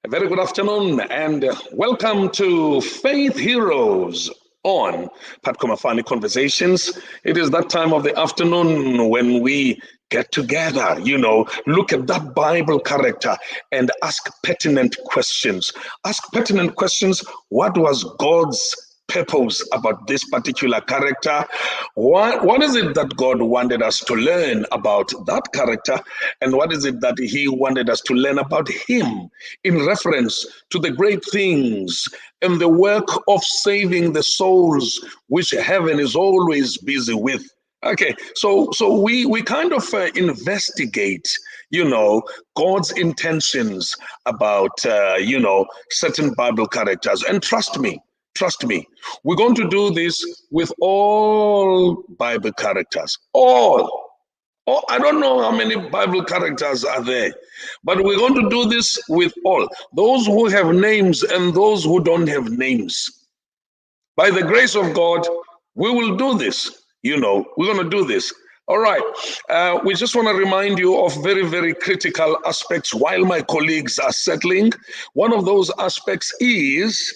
A very good afternoon and welcome to Faith Heroes on Patkomafani Conversations. It is that time of the afternoon when we get together, look at that Bible character and ask pertinent questions. Ask pertinent questions. What was God's purpose about this particular character? What is it that God wanted us to learn about that character? And what is it that He wanted us to learn about Him in reference to the great things and the work of saving the souls, which heaven is always busy with? Okay, so we kind of investigate, God's intentions about, certain Bible characters. And trust me, we're going to do this with all Bible characters. All. Oh, I don't know how many Bible characters are there, but we're going to do this with all. Those who have names and those who don't have names. By the grace of God, we will do this. We're going to do this. All right. We just want to remind you of very, very critical aspects while my colleagues are settling. One of those aspects is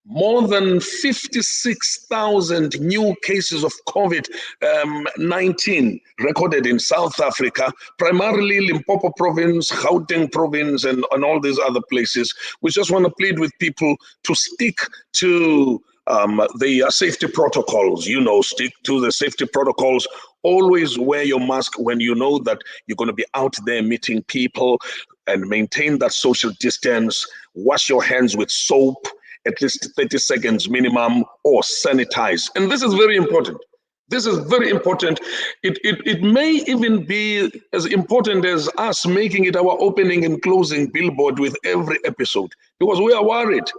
more than 56,000 new cases of COVID-19 recorded in South Africa, primarily Limpopo province, Gauteng province, and all these other places. We just want to plead with people to stick to the safety protocols, stick to the safety protocols. Always wear your mask when you know that you're going to be out there meeting people, and maintain that social distance. Wash your hands with soap, at least 30 seconds minimum, or sanitize. And this is very important. This is very important. It may even be as important as us making it our opening and closing billboard with every episode, because we are worried.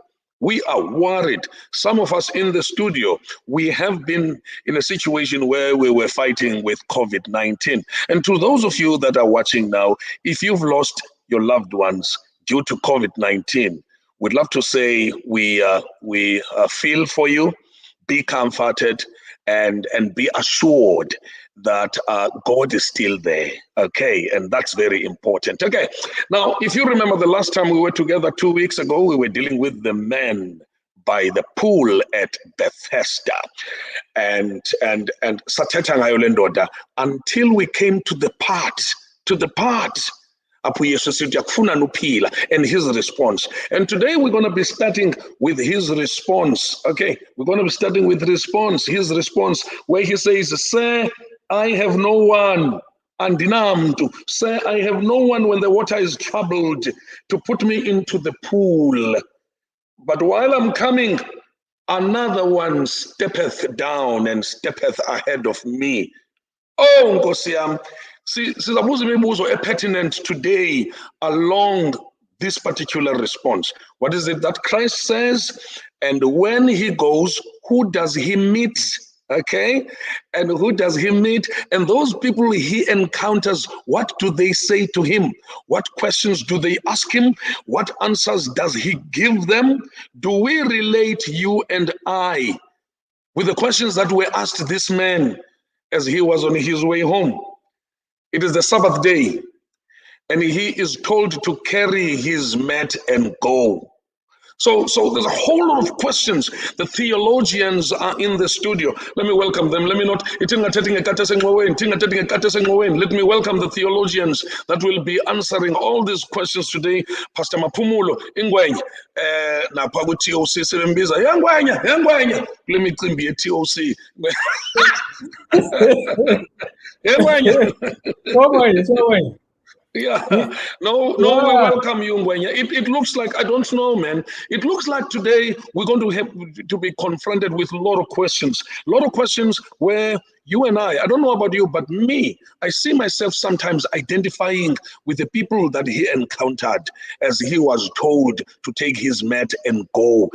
We are worried. Some of us in the studio, we have been in a situation where we were fighting with COVID-19. And to those of you that are watching now, if you've lost your loved ones due to COVID-19, we'd love to say we feel for you. Be comforted and be assured that God is still there. Okay, and that's very important. Okay, now if you remember the last time we were together 2 weeks ago, we were dealing with the men by the pool at Bethesda, and sathetha ngayo le ndoda until we came to the part. And his response. And today we're going to be starting with his response. Okay, we're going to be starting with his response, where he says, "Sir, I have no one." And "Sir, I have no one when the water is troubled to put me into the pool. But while I'm coming, another one steppeth down and steppeth ahead of me." Oh, Nkosi yami. Sizabuza imibuzo pertinent today along this particular response. What is it that Christ says? And when he goes, who does he meet? Okay, and who does he meet? And those people he encounters, what do they say to him? What questions do they ask him? What answers does he give them? Do we relate, you and I, with the questions that were asked this man as he was on his way home? It is the Sabbath day, and he is told to carry his mat and go. So there's a whole lot of questions. The theologians are in the studio. Let me welcome them. Let me welcome the theologians that will be answering all these questions today. Pastor Mapumulo, Ingwenya, napha ku-TOC sebembiza, Yangwenya, kule micimbi ye-TOC. Yangwenya. Yeah, no, we welcome you, Ngwenya. It looks like, I don't know, man. It looks like today we're going to have to be confronted with a lot of questions. Where you and I don't know about you, but me, I see myself sometimes identifying with the people that he encountered as he was told to take his mat and go.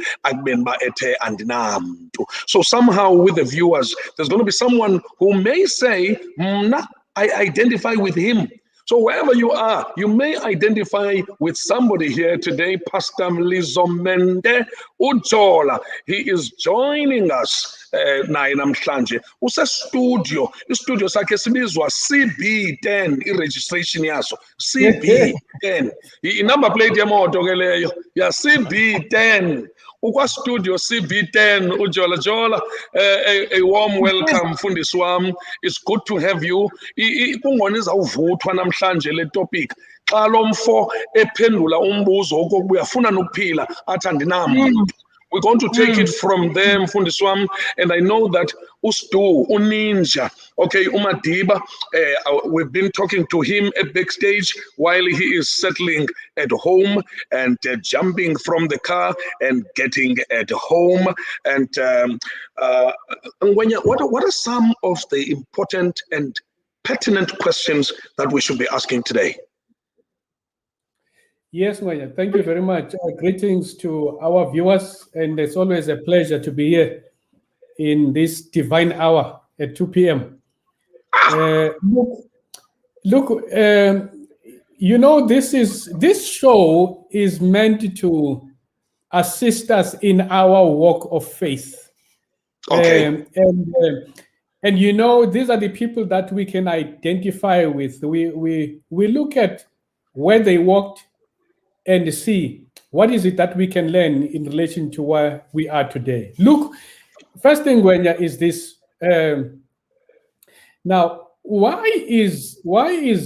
So somehow with the viewers, there's going to be someone who may say, I identify with him. So wherever you are, you may identify with somebody here today. Pastor Blose and Mente Ujola, he is joining us naye namhlanje usestudio. Istudio sakhe sibizwa CB10, i-registration yaso CB10, i-number plate yemoto ke leyo ya CB10. Ukwa-studio CB10 uJola Jola, a warm welcome mfundisi wami. It's good to have you. Kungona izawuvuthwa namhlanje le topic xa lo mfo ephendula umbuzo okokuba uyafuna nokuphila athi andinamntu. We're going to take it from there, mfundisi wami, and I know that uStu, uNinja, okay, uMadiba, we've been talking to him at backstage while he is settling at home and jumping from the car and getting at home. And what are some of the important and pertinent questions that we should be asking today? Yes, Maya, thank you very much. Greetings to our viewers, and it's always a pleasure to be here in this divine hour at 2 p.m. Look, you know, this show is meant to assist us in our walk of faith. Okay. And you know, these are the people that we can identify with. We look at where they walked and see what is it that we can learn in relation to where we are today. Look, first thing, Gwenya, is this. Now, why is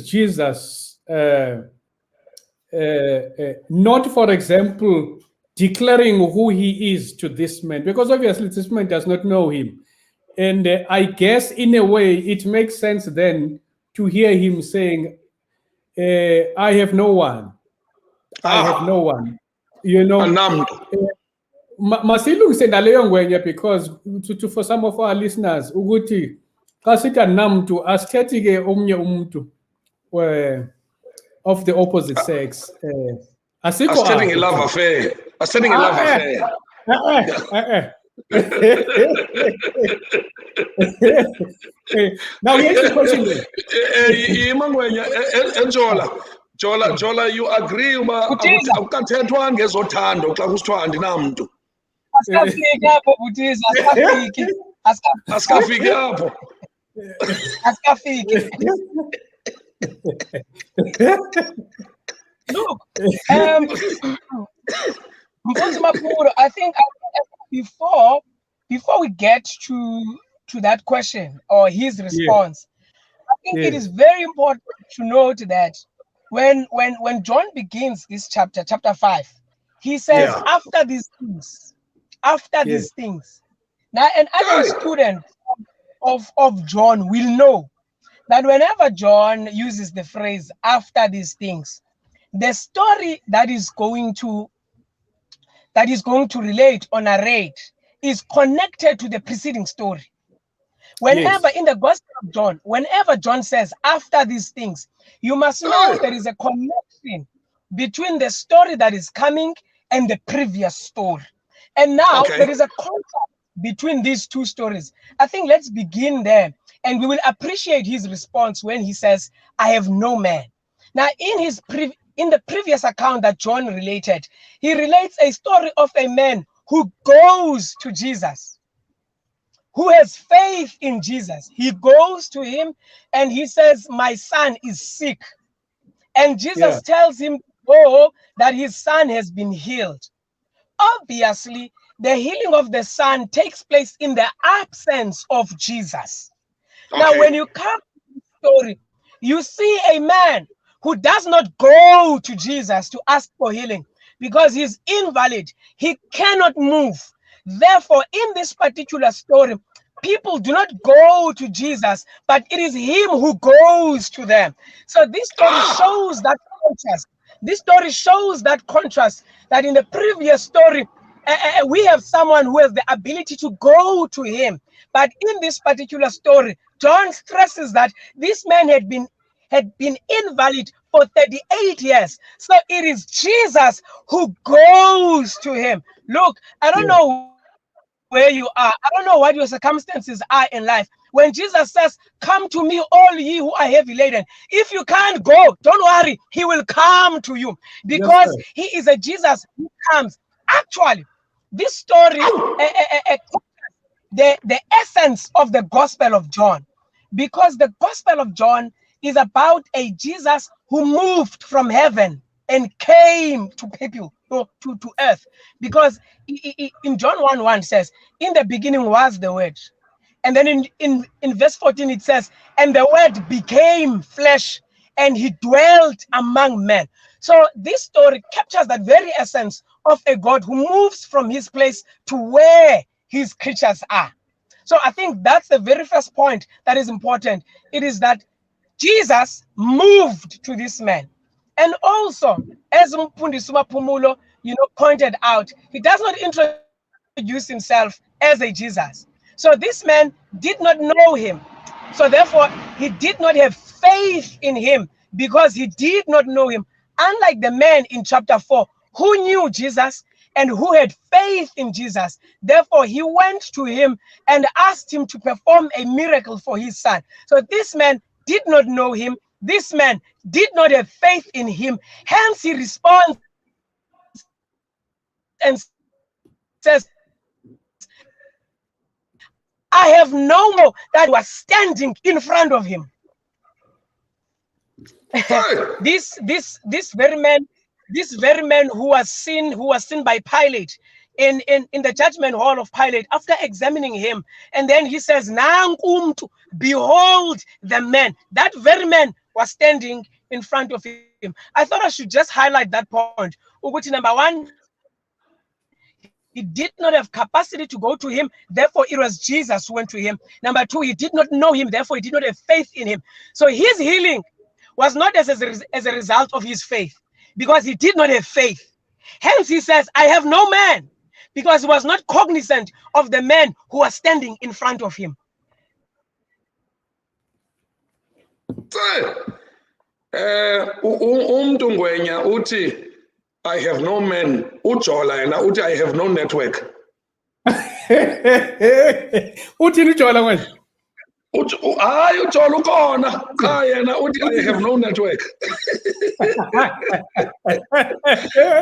Jesus not, for example, declaring who he is to this man? Because obviously this man does not know him. And I guess in a way it makes sense then to hear him saying, I have no one. I have no one. You know, masilungise naleyo ngwenya, because for some of our listeners ukuthi xa sithi namntu asithethi ke omnye umuntu of the opposite sex. Asithething a love affair. Asithething a love affair. Now here's the question. Jola, you agree uba akukathethwa ngezothando xa kusithiwa andinamntu? Asikafiki apho Butiza, asikafiki apho. Asikafiki. Look, Mapumulo, I think before we get to that question or his response, I think it is very important to note that when John begins this chapter 5, he says, after these things. Now, and as a student of John will know that whenever John uses the phrase after these things, the story that is going to relate or narrate is connected to the preceding story. Whenever in the Gospel of John, whenever John says after these things, you must know there is a connection between the story that is coming and the previous story. And now there is a contrast between these two stories. I think let's begin there, and we will appreciate his response when he says, I have no man. Now, in the previous account that John related, he relates a story of a man who goes to Jesus, who has faith in Jesus. He goes to him and he says, my son is sick. And Jesus tells him, that his son has been healed. Obviously, the healing of the son takes place in the absence of Jesus. Now, when you come to the story, you see a man who does not go to Jesus to ask for healing because he's invalid. He cannot move. Therefore, in this particular story, people do not go to Jesus, but it is him who goes to them. So this story shows that contrast. This story shows that contrast, that in the previous story, we have someone who has the ability to go to him. But in this particular story, John stresses that this man had been invalid for 38 years. So it is Jesus who goes to him. Look, I don't know where you are. I don't know what your circumstances are in life. When Jesus says, come to me, all ye who are heavy laden. If you can't go, don't worry. He will come to you because he is a Jesus who comes. Actually, this story the essence of the Gospel of John, because the Gospel of John is about a Jesus who moved from heaven and came to people, to earth. Because in John 1:1 says, in the beginning was the Word. And then in verse 14 it says, and the Word became flesh and he dwelt among men. So this story captures that very essence of a God who moves from his place to where his creatures are. So I think that's the very first point that is important. It is that Jesus moved to this man. And also, as Mapumulo, pointed out, he does not introduce himself as a Jesus. So this man did not know him. So therefore, he did not have faith in him because he did not know him. Unlike the man in chapter 4 who knew Jesus and who had faith in Jesus. Therefore, he went to him and asked him to perform a miracle for his son. So this man did not know him. This man did not have faith in him. Hence, he responds and says, I have no more that was standing in front of him. this very man who was seen by Pilate in the judgment hall of Pilate, after examining him, and then he says, behold the man. That very man was standing in front of him. I thought I should just highlight that point. Number one, he did not have capacity to go to him, therefore it was Jesus who went to him. Number two, he did not know him, therefore he did not have faith in him. So his healing was not as a result of his faith, because he did not have faith. Hence he says, I have no man, because he was not cognizant of the man who was standing in front of him. Uti, I have no man. Ujola na uti, I have no network. Uti ujola wena. Ujola ukona. Yena uti, I have no network.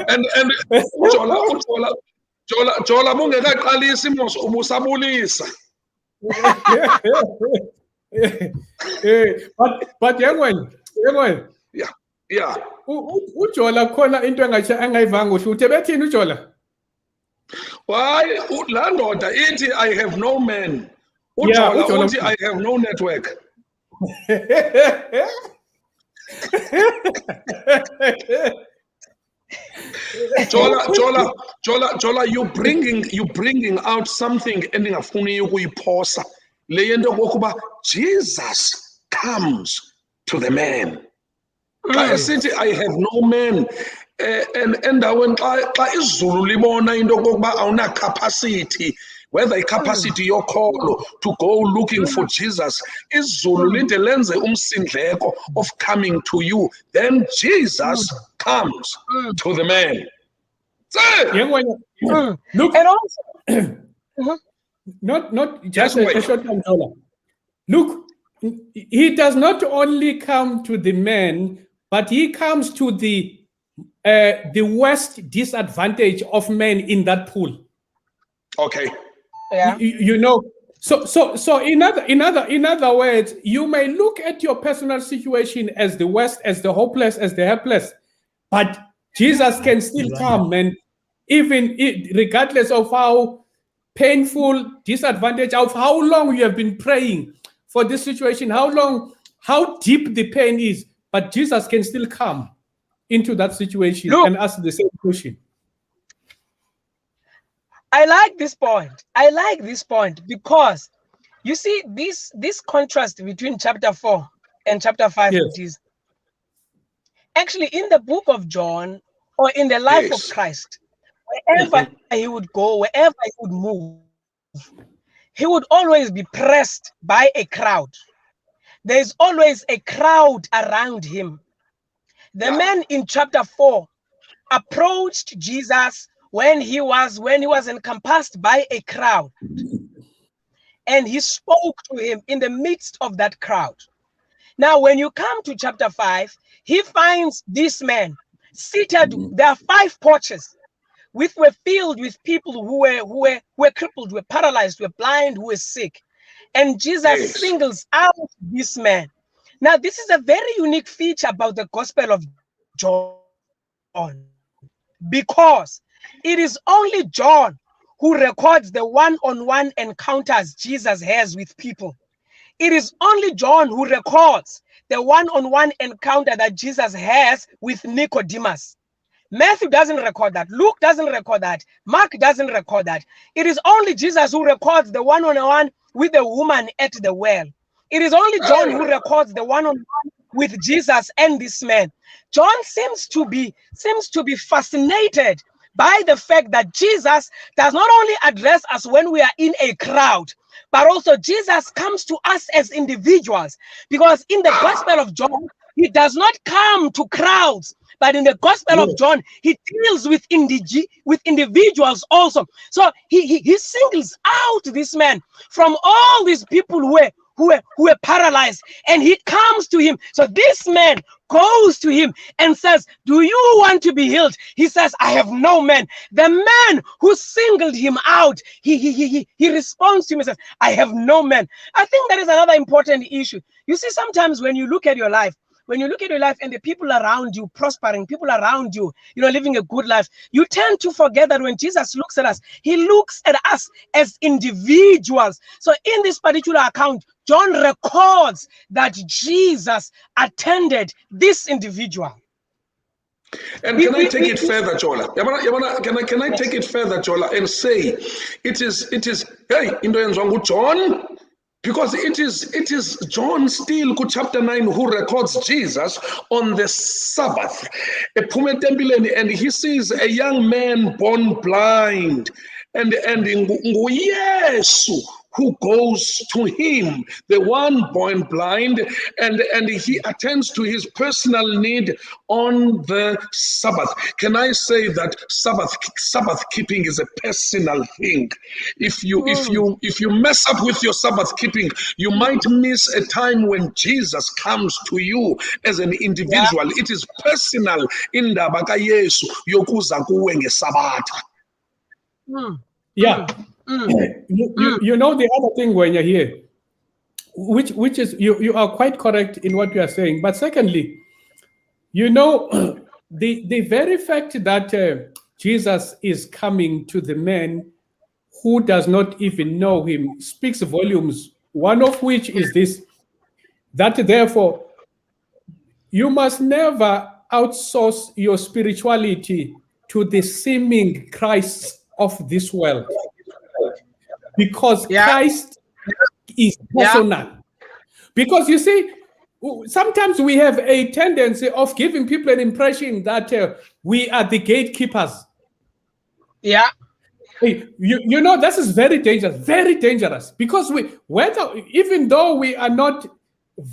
and ujola bungekaqalisa imoso ubusabulisa. But young yeah. Ujola khona into angayivanga usho uthe bethini ujola? Why la ndoda ithi I have no man. Ujola uthi I have no network. Jola, you bringing out something endingafuni ukuyiphosa. Le yento kokuba Jesus comes to the man. City, I have no man. And when izulu libona into kokuba awuna capacity, whether capacity your call to go looking for Jesus, izulu lide lenze umsindleko of coming to you, then Jesus comes to the man. Look, and also not just a short time dollar. Look, he does not only come to the man, but he comes to the worst disadvantage of men in that pool. Okay. Yeah. So in other words, you may look at your personal situation as the worst, as the hopeless, as the helpless, but Jesus can still come, and even regardless of how painful, disadvantage, of how long you have been praying for this situation, how deep the pain is, but Jesus can still come into that situation and ask the same question. I like this point because you see this contrast between chapter 4 and chapter 5 is actually in the book of John, or in the life of Christ. Wherever he would go, wherever he would move, he would always be pressed by a crowd. There's always a crowd around him. The man in chapter 4 approached Jesus when he was encompassed by a crowd, and he spoke to him in the midst of that crowd. Now, when you come to chapter 5, he finds this man seated. There are 5 porches were filled with people who were crippled, were paralyzed, were blind, who were sick. And Jesus singles out this man. Now, this is a very unique feature about the Gospel of John, because it is only John who records the one-on-one encounters Jesus has with people. It is only John who records the one-on-one encounter that Jesus has with Nicodemus. Matthew doesn't record that. Luke doesn't record that. Mark doesn't record that. It is only Jesus who records the one-on-one with the woman at the well. It is only John who records the one-on-one with Jesus and this man. John seems to be fascinated by the fact that Jesus does not only address us when we are in a crowd, but also Jesus comes to us as individuals. Because in the Gospel of John, he does not come to crowds, but in the Gospel of John, he deals with individuals also. So he singles out this man from all these people who were paralyzed, and he comes to him. So this man goes to him and says, do you want to be healed? He says, I have no man. The man who singled him out, he responds to him and says, I have no man. I think that is another important issue. You see, sometimes when you look at your life, and the people around you prospering, people around you, living a good life, you tend to forget that when Jesus looks at us, he looks at us as individuals. So in this particular account, John records that Jesus attended this individual. And can I take it further, Jola? Can I take it further, Jola, and say it is hey, into John? Because it is John still, chapter 9, who records Jesus on the Sabbath. And he sees a young man born blind. And Yesu, who goes to him, the one born blind, and he attends to his personal need on the Sabbath. Can I say that Sabbath keeping is a personal thing? If you mess up with your Sabbath keeping, you might miss a time when Jesus comes to you as an individual. It is personal. Indaba kaYesu yokuza kuwe ngeSabatha. Yeah. You know the other thing when you're here, which is you are quite correct in what you are saying. But secondly, the very fact that Jesus is coming to the man who does not even know him speaks volumes. One of which is this, that therefore you must never outsource your spirituality to the seeming Christ of this world. Because Christ is personal. Because you see, sometimes we have a tendency of giving people an impression that we are the gatekeepers. Yeah. This is very dangerous, because even though we are not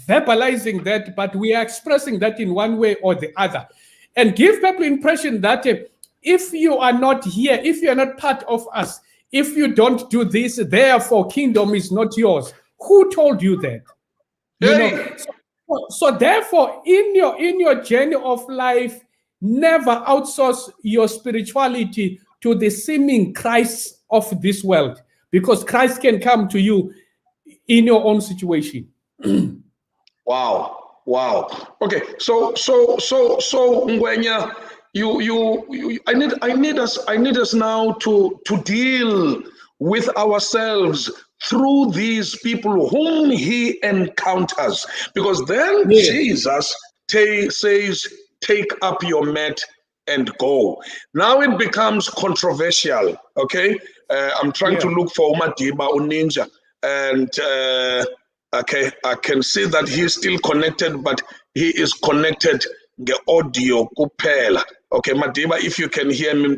verbalizing that, but we are expressing that in one way or the other, and give people impression that if you are not here, if you are not part of us, if you don't do this, therefore kingdom is not yours. Who told you that? So therefore, in your journey of life, never outsource your spirituality to the seeming Christ of this world, because Christ can come to you in your own situation. Wow. Okay, so Ngwenya, I need us now to deal with ourselves through these people whom he encounters, because then Jesus says, take up your mat and go. Now it becomes controversial. Okay, I'm trying to look for Madiba or Ninja, and okay, I can see that he's still connected, but he is connected the audio kupela. Okay, Madiba, if you can hear me,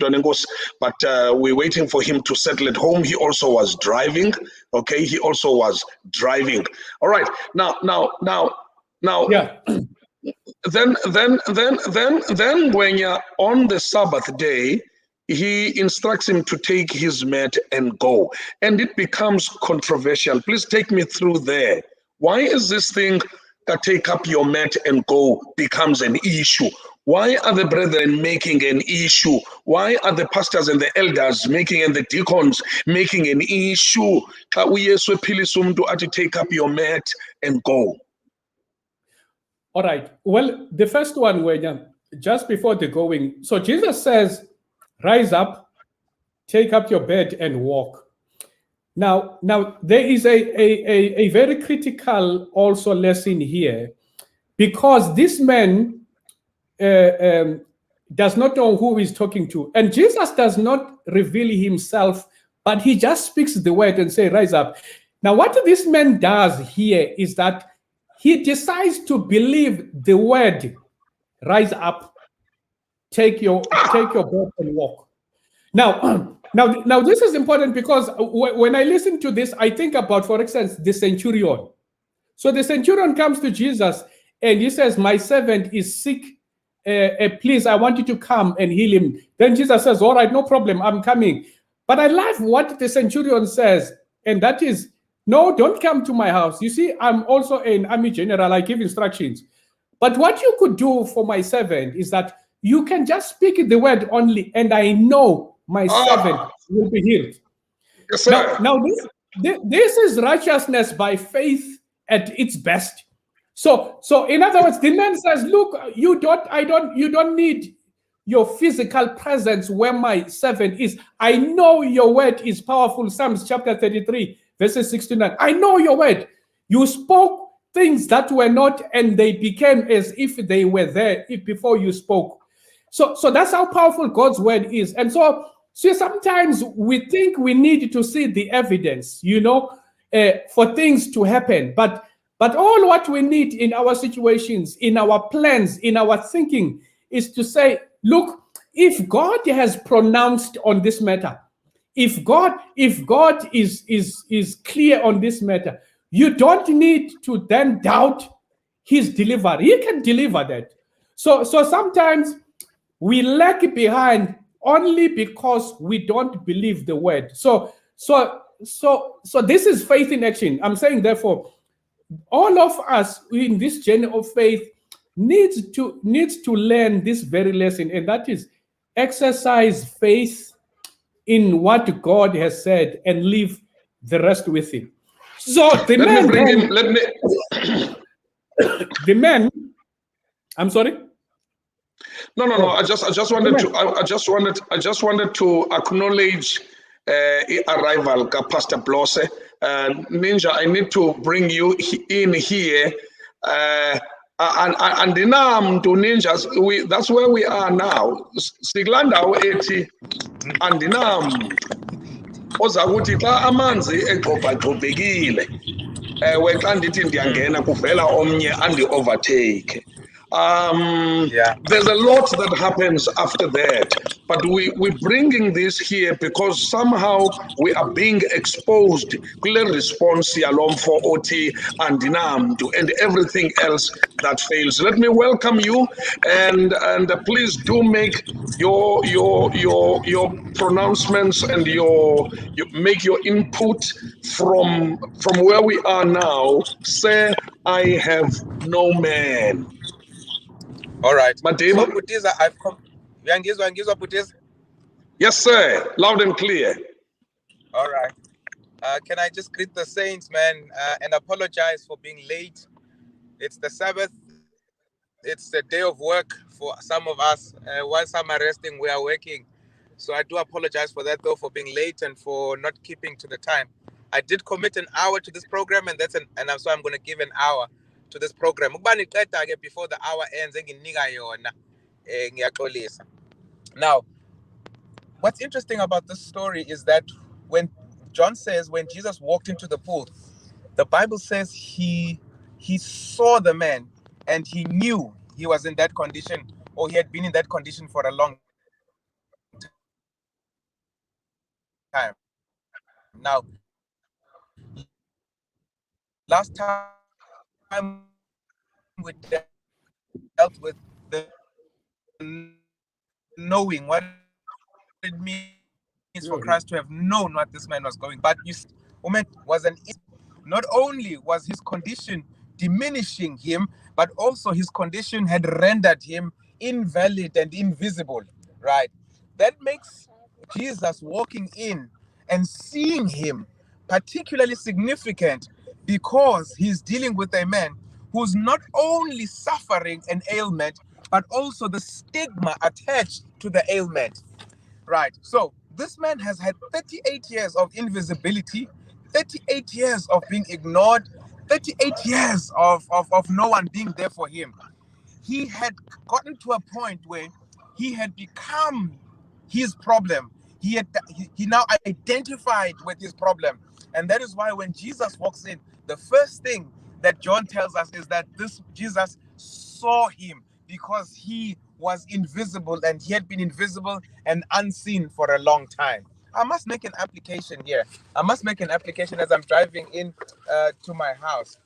but we're waiting for him to settle at home. He also was driving. Okay, he also was driving. All right, now. Yeah. Then when you're on the Sabbath day, he instructs him to take his mat and go, and it becomes controversial. Please take me through there. Why is this thing that take up your mat and go becomes an issue? Why are the brethren making an issue? Why are the pastors and the elders making and the deacons making an issue? Xa uYesu ephilisa umuntu athi take up your mat and go. All right. Well, the first one, when just before the going, so Jesus says, rise up, take up your bed and walk. Now there is a very critical also lesson here, because this man does not know who he's talking to. And Jesus does not reveal himself, but he just speaks the word and say, rise up. Now, what this man does here is that he decides to believe the word, rise up, take your bed and walk. Now, this is important, because when I listen to this, I think about, for instance, the centurion. So the centurion comes to Jesus and he says, my servant is sick. Please, I want you to come and heal him. Then Jesus says, all right, no problem, I'm coming. But I love what the centurion says, and that is, no, don't come to my house. You see, I'm also an army general, I give instructions. But what you could do for my servant is that you can just speak the word only, and I know my servant will be healed. Yes, sir. Now this is righteousness by faith at its best. So in other words, the man says, look, you don't need your physical presence where my servant is. I know your word is powerful. Psalms chapter 33, verses 69. I know your word. You spoke things that were not, and they became as if they were there before you spoke. So that's how powerful God's word is. And so sometimes we think we need to see the evidence, for things to happen. But all what we need in our situations, in our plans, in our thinking, is to say, look, if God has pronounced on this matter, if God is clear on this matter, you don't need to then doubt his delivery. He can deliver that. So sometimes we lag behind only because we don't believe the word. So this is faith in action. I'm saying, therefore, all of us in this journey of faith needs to learn this very lesson, and that is exercise faith in what God has said and leave the rest with him. So the man, I'm sorry. No. I just wanted to acknowledge arrival ka Pastor Blose. Ninja, I need to bring you in here. And to ninjas, that's where we are now. Siglandau eti andinam oza kuthi xa amanzi egqobhagqobhekile xa ndithi ndiyangena kuvela omnye andi overtake. There's a lot that happens after that, but we're bringing this here because somehow we are being exposed to the response for OT and Dinamdu and everything else that fails. Let me welcome you, and please do make your pronouncements and you make your input from where we are now. Say, I have no man. All right. Madema? So Butiza, I've come. Uyangizwa Butiza? Yes, sir. Loud and clear. All right. Can I just greet the saints, man, and apologize for being late? It's the Sabbath. It's the day of work for some of us. While some are resting, we are working. So I do apologize for that, though, for being late and for not keeping to the time. I did commit an hour to this program, and so I'm going to give an hour to this program. Before the hour ends, now, what's interesting about this story is that when John says when Jesus walked into the pool, the Bible says he saw the man and he knew he was in that condition, or he had been in that condition for a long time. Now, last time we dealt with the knowing what it means for Christ to have known what this man was going. But moment was not only was his condition diminishing him, but also his condition had rendered him invalid and invisible, right? That makes Jesus walking in and seeing him particularly significant, because he's dealing with a man who's not only suffering an ailment, but also the stigma attached to the ailment, right? So this man has had 38 years of invisibility, 38 years of being ignored, 38 years of no one being there for him. He had gotten to a point where he had become his problem. He now identified with his problem. And that is why when Jesus walks in, the first thing that John tells us is that this Jesus saw him, because he was invisible, and he had been invisible and unseen for a long time. I must make an application here. I must make an application as I'm driving in to my house.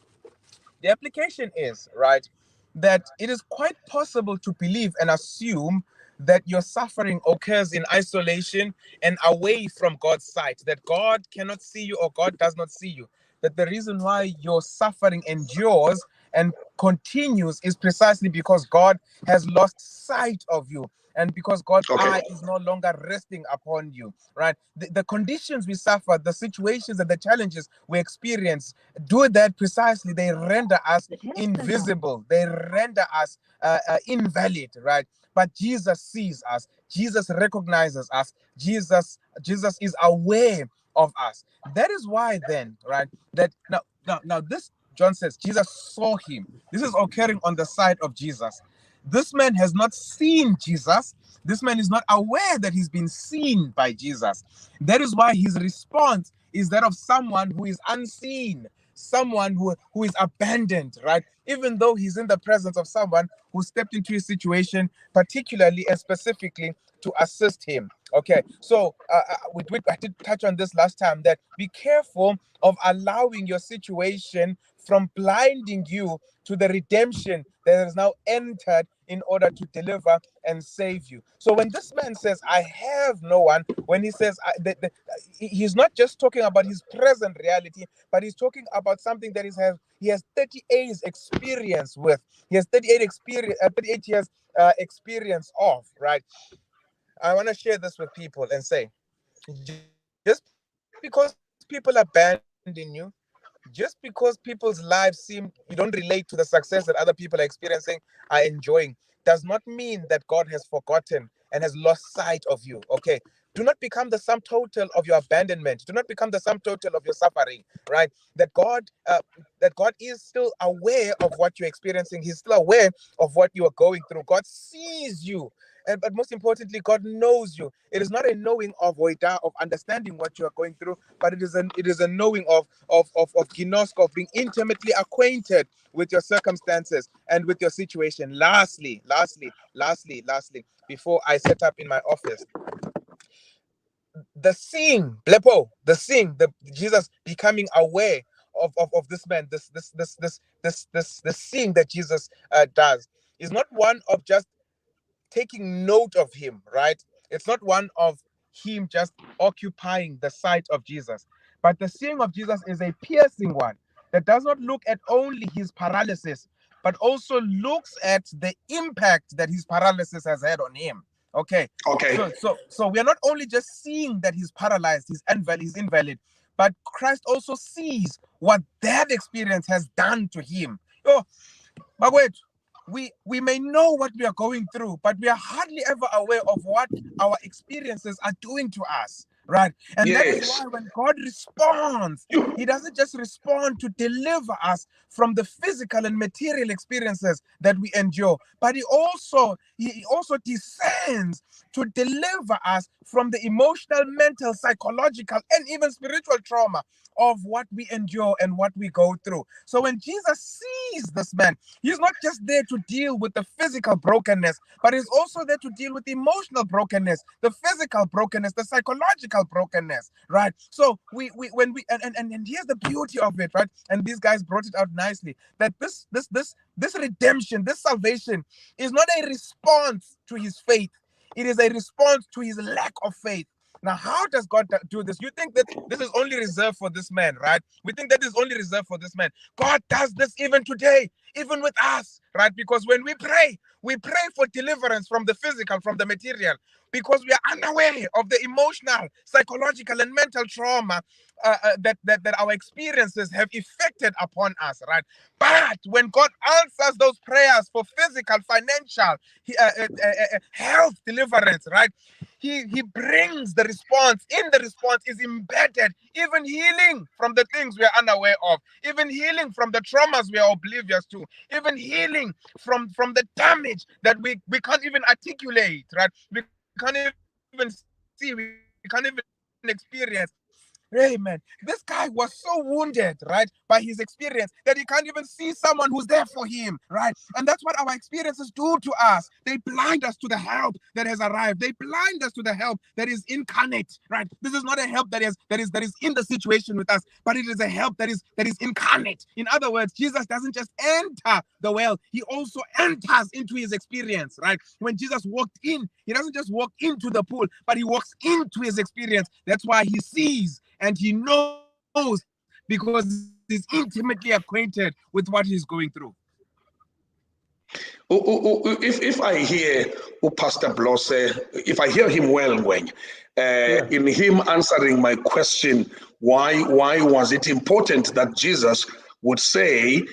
The application is, right, that it is quite possible to believe and assume that your suffering occurs in isolation and away from God's sight, that God cannot see you or God does not see you. That the reason why your suffering endures and continues is precisely because God has lost sight of you, and because God's eye is no longer resting upon you, right? The conditions we suffer, the situations and the challenges we experience, do that precisely. They render us invisible. They render us invalid, right? But Jesus sees us. Jesus recognizes us. Jesus is aware of us. That is why then, right? That now this, John says, Jesus saw him. This is occurring on the side of Jesus. This man has not seen Jesus. This man is not aware that he's been seen by Jesus. That is why his response is that of someone who is unseen, someone who is abandoned, right? Even though he's in the presence of someone who stepped into his situation, particularly and specifically to assist him. Okay, so I did touch on this last time, that be careful of allowing your situation from blinding you to the redemption that has now entered in order to deliver and save you. So when this man says, I have no one, when he says, he's not just talking about his present reality, but he's talking about something that he has 38 experience with. He has 38 years experience of, right? I want to share this with people and say, just because people abandon you, just because people's lives seem, you don't relate to the success that other people are experiencing, are enjoying, does not mean that God has forgotten and has lost sight of you. Okay, do not become the sum total of your abandonment. Do not become the sum total of your suffering, right? That God is still aware of what you're experiencing. He's still aware of what you are going through. God sees you. But most importantly, God knows you. It is not a knowing of understanding what you are going through, but it is a knowing of ginosko, of being intimately acquainted with your circumstances and with your situation. Lastly, before I set up in my office, the Jesus becoming aware of this man, this seeing that Jesus does, is not one of just taking note of him, right? It's not one of him just occupying the sight of Jesus, but the seeing of Jesus is a piercing one that does not look at only his paralysis, but also looks at the impact that his paralysis has had on him. Okay. So we are not only just seeing that he's paralyzed, he's invalid, but Christ also sees what that experience has done to him. Oh, but wait, we may know what we are going through, but we are hardly ever aware of what our experiences are doing to us, right? And that is why when God responds, he doesn't just respond to deliver us from the physical and material experiences that we endure, but he also descends to deliver us from the emotional, mental, psychological, and even spiritual trauma of what we endure and what we go through. So when Jesus sees this man, he's not just there to deal with the physical brokenness, but he's also there to deal with the emotional brokenness, the physical brokenness, the psychological brokenness, right? So and here's the beauty of it, right? And these guys brought it out nicely, that this redemption, this salvation is not a response to his faith. It is a response to his lack of faith. Now, how does God do this? You think that this is only reserved for this man, right? We think that is only reserved for this man. God does this even today. even with us, right? Because when we pray for deliverance from the physical, from the material, because we are unaware of the emotional, psychological, and mental trauma that our experiences have affected upon us, right? But when God answers those prayers for physical, financial, health deliverance, right? He brings the response. In the response is embedded even healing from the things we are unaware of, even healing from the traumas we are oblivious to, even healing from the damage that we can't even articulate, right? We can't even see, we can't even experience. Hey man, this guy was so wounded, right, by his experience that he can't even see someone who's there for him, right? And that's what our experiences do to us. They blind us to the help that has arrived. They blind us to the help that is incarnate, right? This is not a help that is in the situation with us, but it is a help that is incarnate. In other words, Jesus doesn't just enter the well, he also enters into his experience, right? When Jesus walked in, he doesn't just walk into the pool, but he walks into his experience. That's why he sees and he knows, because he's intimately acquainted with what he's going through. If I hear Pastor Blose, if I hear him well, in him answering my question, why was it important that Jesus would say,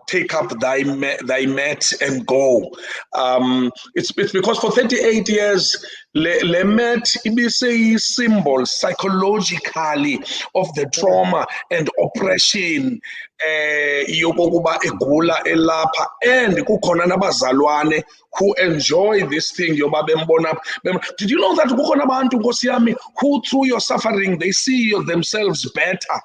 take up thy mat and go? It's because for 38 years, le mat is a symbol psychologically of the trauma and oppression yokokuba egula elapha, and kukhona nabazalwane who enjoy this thing yoba bembona. Did you know that kukhona abantu Nkosi yami who through your suffering they see themselves better?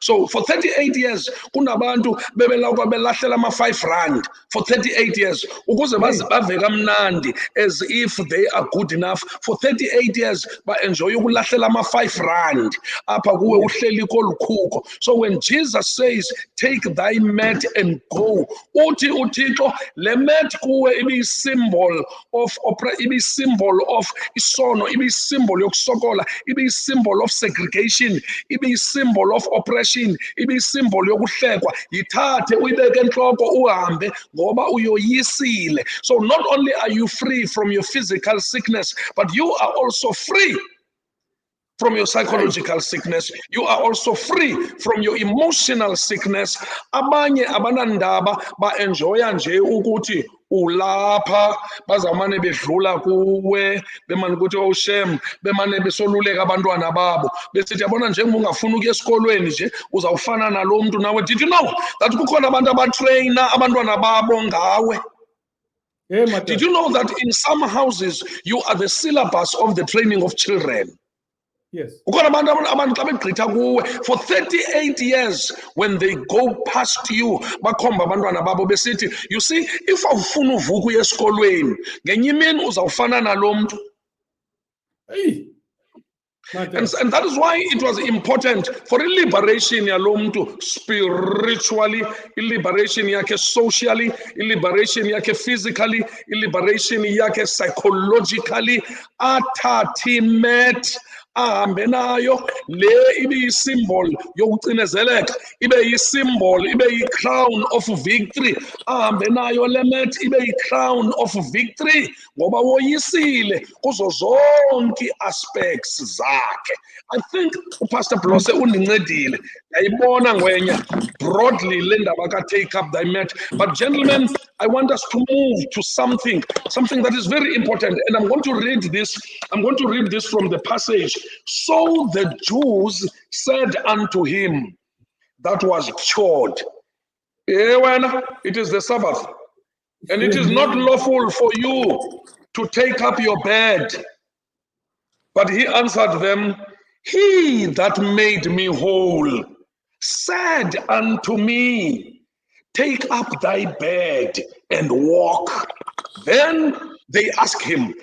So for 38 years kunabantu bebelahlela ama-5 rand for 38 years ukuze bave kamnandi as if they are good enough. For 38 years ba-enjoy ukulahlela ama-5 rand apha kuwe uhleli kolukhuko. So when Jesus says take thy mat and go, uthi uThixo le mat kuwe ibe-symbol of ibe-symbol of isono, ibe-symbol yokusokola, ibe-symbol of segregation, ibe-symbol of oppression, ibe-symbol yokuhlekwa. Yithathe uyibeke enhloko uhambe ngoba uyoyisile. So not only are you free from your physical sickness, but you are also free from your psychological sickness. You are also free from your emotional sickness. Abanye abanandaba ba-enjoya nje ukuthi ulapha, bazamane bedlula kuwe, bemane ukuthi oh Shem, bemane besoluleka abantwana babo, besithi yabona njengoba ungafuna ukuya esikolweni nje uzawufana nalo muntu nawe. Did you know that kukhona abantu abatraina abantwana babo ngawe? Did you know that in some houses you are the syllabus of the training of children? Yes. For 38 years, when they go past you, you see, if awufuna uvuka uye esikolweni, ngenye imini uzawufana nalo muntu. And that is why it was important for liberation yalo muntu spiritually, liberation yakhe socially, liberation yakhe physically, liberation yakhe psychologically. Athathe imat ahambe nayo, le ibe yi-symbol yokucinezeleka, ibe yi-symbol, ibe yi-crown of victory. Ahambe nayo le mat ibe yi-crown of victory ngoba woyisile kuzo zonke aspects zakhe. I think Pastor Blose undincedile. Yayibona ngwenya broadly le ndaba ka take up thy mat. But gentlemen, I want us to move to something that is very important, and I'm going to read this from the passage. So the Jews said unto him that was cured, it is the Sabbath, and it is not lawful for you to take up your bed. But he answered them, he that made me whole said unto me, take up thy bed and walk. Then they asked him,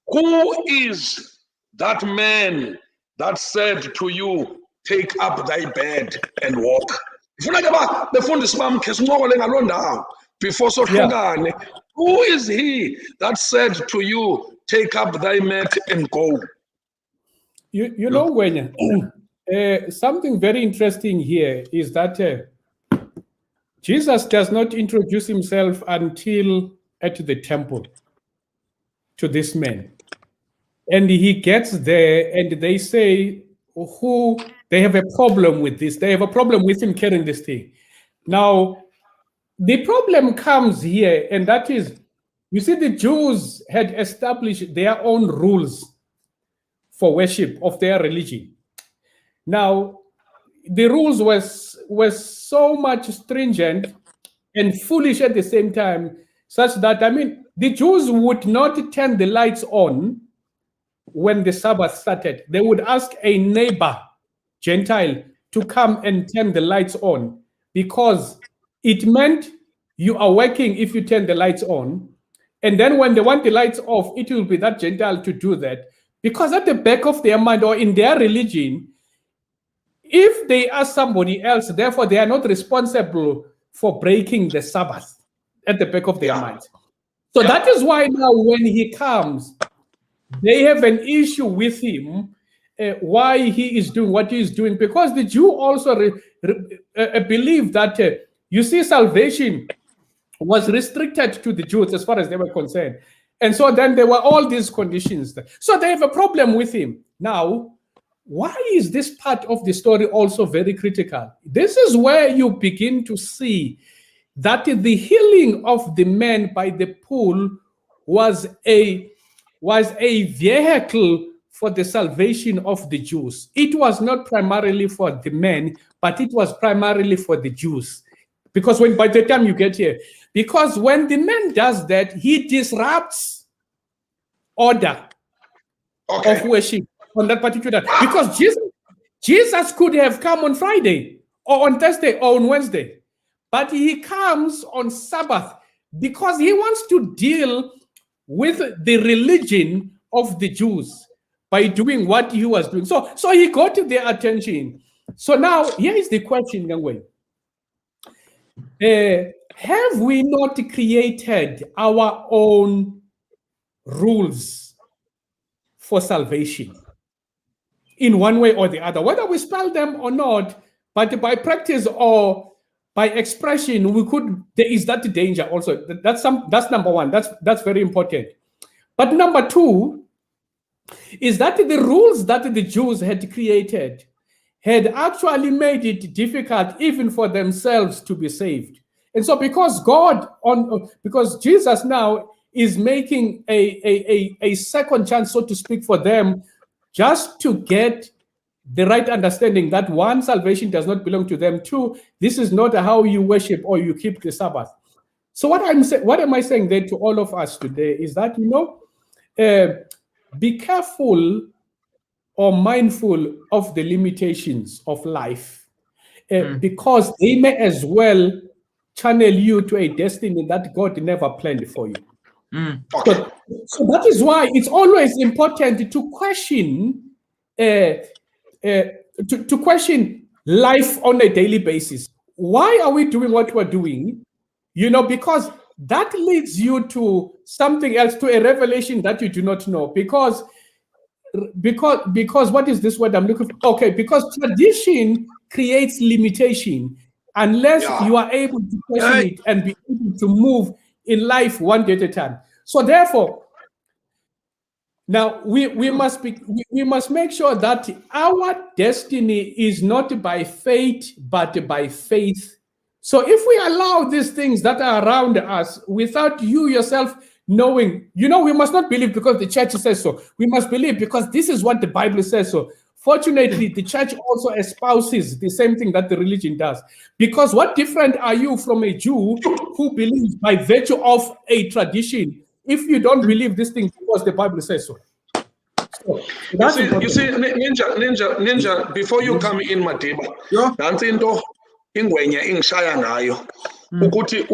who is that man that said to you, take up thy bed and walk? Before so who is he that said to you, take up thy mat and go? You know, when Something very interesting here is that Jesus does not introduce himself until at the temple to this man. And he gets there and they say they have a problem with this. They have a problem with him carrying this thing. Now, the problem comes here, and that is, you see, the Jews had established their own rules for worship of their religion. Now, the rules were so much stringent and foolish at the same time, such that, I mean, the Jews would not turn the lights on when the Sabbath started. They would ask a neighbor, Gentile, to come and turn the lights on, because it meant you are working if you turn the lights on. And then when they want the lights off, it will be that Gentile to do that. Because at the back of their mind or in their religion, if they are somebody else, therefore they are not responsible for breaking the Sabbath at the back of their minds. So that is why now when he comes, they have an issue with him, why he is doing what he is doing, because the Jew also believed that, you see, salvation was restricted to the Jews as far as they were concerned. And so then there were all these conditions. So they have a problem with him. Now, why is this part of the story also very critical? This is where you begin to see that the healing of the man by the pool was a vehicle for the salvation of the Jews. It was not primarily for the men, but it was primarily for the Jews. Because by the time you get here, because when the man does that, he disrupts order of worship on that particular, because Jesus could have come on Friday or on Thursday or on Wednesday, but he comes on Sabbath because he wants to deal with the religion of the Jews by doing what he was doing. So he got their attention. So now here is the question, Ngangwe. Have we not created our own rules for salvation in one way or the other, whether we spell them or not, but by practice or by expression, there is that danger also. That's number one. That's very important. But number two is that the rules that the Jews had created had actually made it difficult even for themselves to be saved. And so because Jesus now is making a second chance, so to speak, for them, just to get the right understanding that one, salvation does not belong to them. Two, this is not how you worship or you keep the Sabbath. So what am I saying there to all of us today is that, be careful or mindful of the limitations of life, because they may as well channel you to a destiny that God never planned for you. So that is why it's always important to question to question life on a daily basis. Why are we doing what we're doing? Because that leads you to something else, to a revelation that you do not know. Because what is this word I'm looking for? Okay, because tradition creates limitation unless you are able to question it and be able to move in life one day at a time. So therefore, now we must make sure that our destiny is not by fate but by faith. So if we allow these things that are around us without you yourself knowing, we must not believe because the church says so. We must believe because this is what the Bible says so. Fortunately, the church also espouses the same thing that the religion does. Because what different are you from a Jew who believes by virtue of a tradition if you don't believe this thing because the Bible says so? You see, Ninja, before you come in, Matiba, ukuthi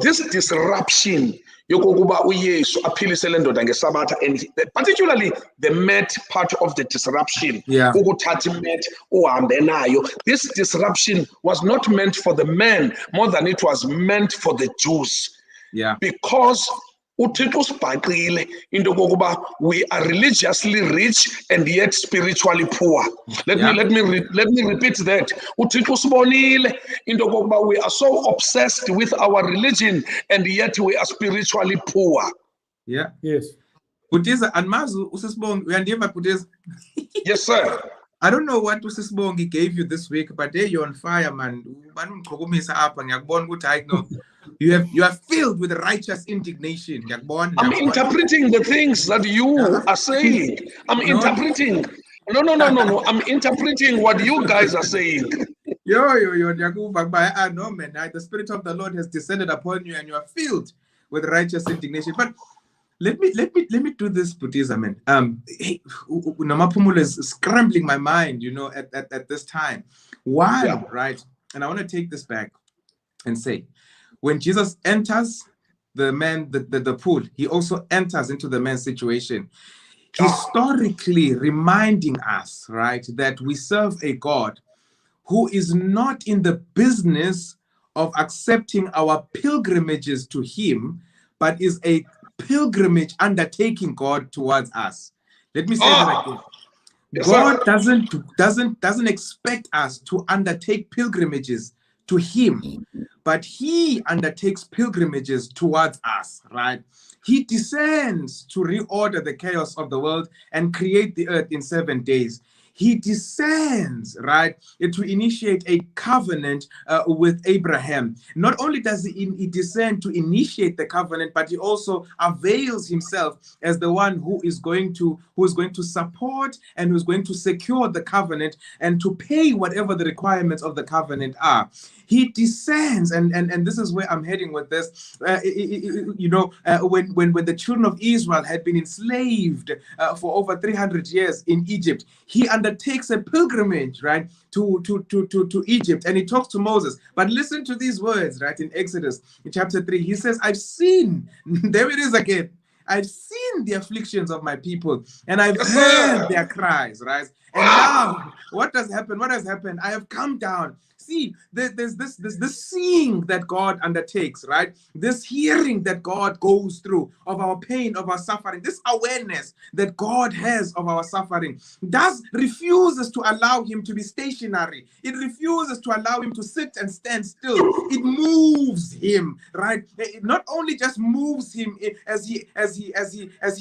this disruption yokokuba uYesu aphilise le ndoda ngeSabatha, and particularly the mat part of the disruption, ukuthatha mat uhambe nayo, this disruption was not meant for the men more than it was meant for the Jews, because uThixo usibhaqile into kokuba we are religiously rich and yet spiritually poor. Let me repeat that. uThixo usibonile into kokuba we are so obsessed with our religion and yet we are spiritually poor. Yeah. Yes. Bethesda and Mazu usisibongi uyandiva Bethesda. Yes, sir. I don't know what usisibongi gave you this week, but hey, you're on fire, man. You are filled with righteous indignation. I'm interpreting the things that you are saying. I'm interpreting. No. I'm interpreting what you guys are saying. No, man. The Spirit of the Lord has descended upon you, and you are filled with righteous indignation. But let me do this, Bethesda, man. Mapumulo is scrambling my mind, at this time. Why, right? And I want to take this back and say, when Jesus enters the pool, he also enters into the man's situation, historically reminding us, right, that we serve a God who is not in the business of accepting our pilgrimages to him, but is a pilgrimage undertaking God towards us. Let me say that again. God doesn't expect us to undertake pilgrimages to him, but he undertakes pilgrimages towards us, right? He descends to reorder the chaos of the world and create the earth in 7 days. He descends, right, to initiate a covenant with Abraham. Not only does he descend to initiate the covenant, but he also avails himself as the one who is going to support and who's going to secure the covenant and to pay whatever the requirements of the covenant are. He descends, and this is where I'm heading with this. When the children of Israel had been enslaved for over 300 years in Egypt, he undertakes a pilgrimage, right, to Egypt, and he talks to Moses. But listen to these words, right, in Exodus, in chapter 3. He says, "I've seen," there it is again, "I've seen the afflictions of my people, and I've heard their cries," right? And now, what has happened? What has happened? I have come down. See, there's this seeing that God undertakes, right? This hearing that God goes through of our pain, of our suffering, this awareness that God has of our suffering, refuses to allow him to be stationary. It refuses to allow him to sit and stand still. It moves him, right? It not only just moves him as he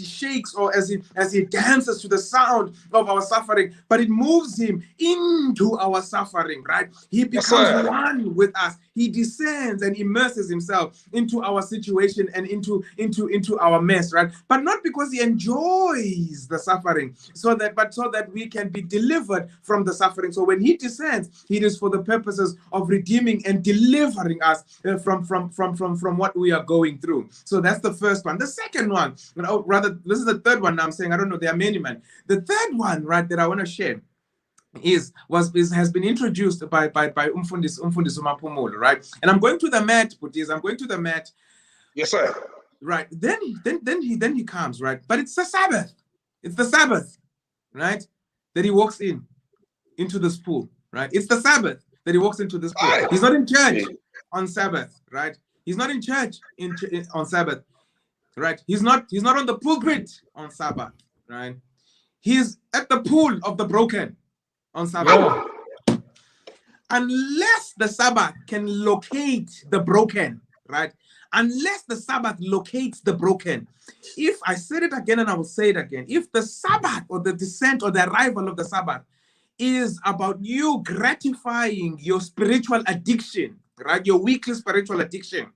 shakes or as he dances to the sound of our suffering, but it moves him into our suffering, right? He becomes one with us. He descends and immerses himself into our situation and into our mess, right? But not because he enjoys the suffering, so that we can be delivered from the suffering. So when he descends, it is for the purposes of redeeming and delivering us from what we are going through. So that's the first one. The second one, rather, this is the third one. Now I'm saying, I don't know, there are many, man. The third one, right, that I want to share has been introduced by Umfundisi Mapumulo, right? And I'm going to the mat, Buddhist. I'm going to the mat. Yes, sir. Right. Then he comes, right? But it's the Sabbath. It's the Sabbath, right? That he walks into this pool, right? It's the Sabbath that he walks into this pool. He's not in church on Sabbath, right? He's not in church on Sabbath, right? He's not on the pulpit on Sabbath, right? He's at the pool of the broken on Sabbath. Unless the Sabbath can locate the broken, right? Unless the Sabbath locates the broken. If I said it again and I will say it again, if the Sabbath or the descent or the arrival of the Sabbath is about you gratifying your spiritual addiction, right? Your weekly spiritual addiction,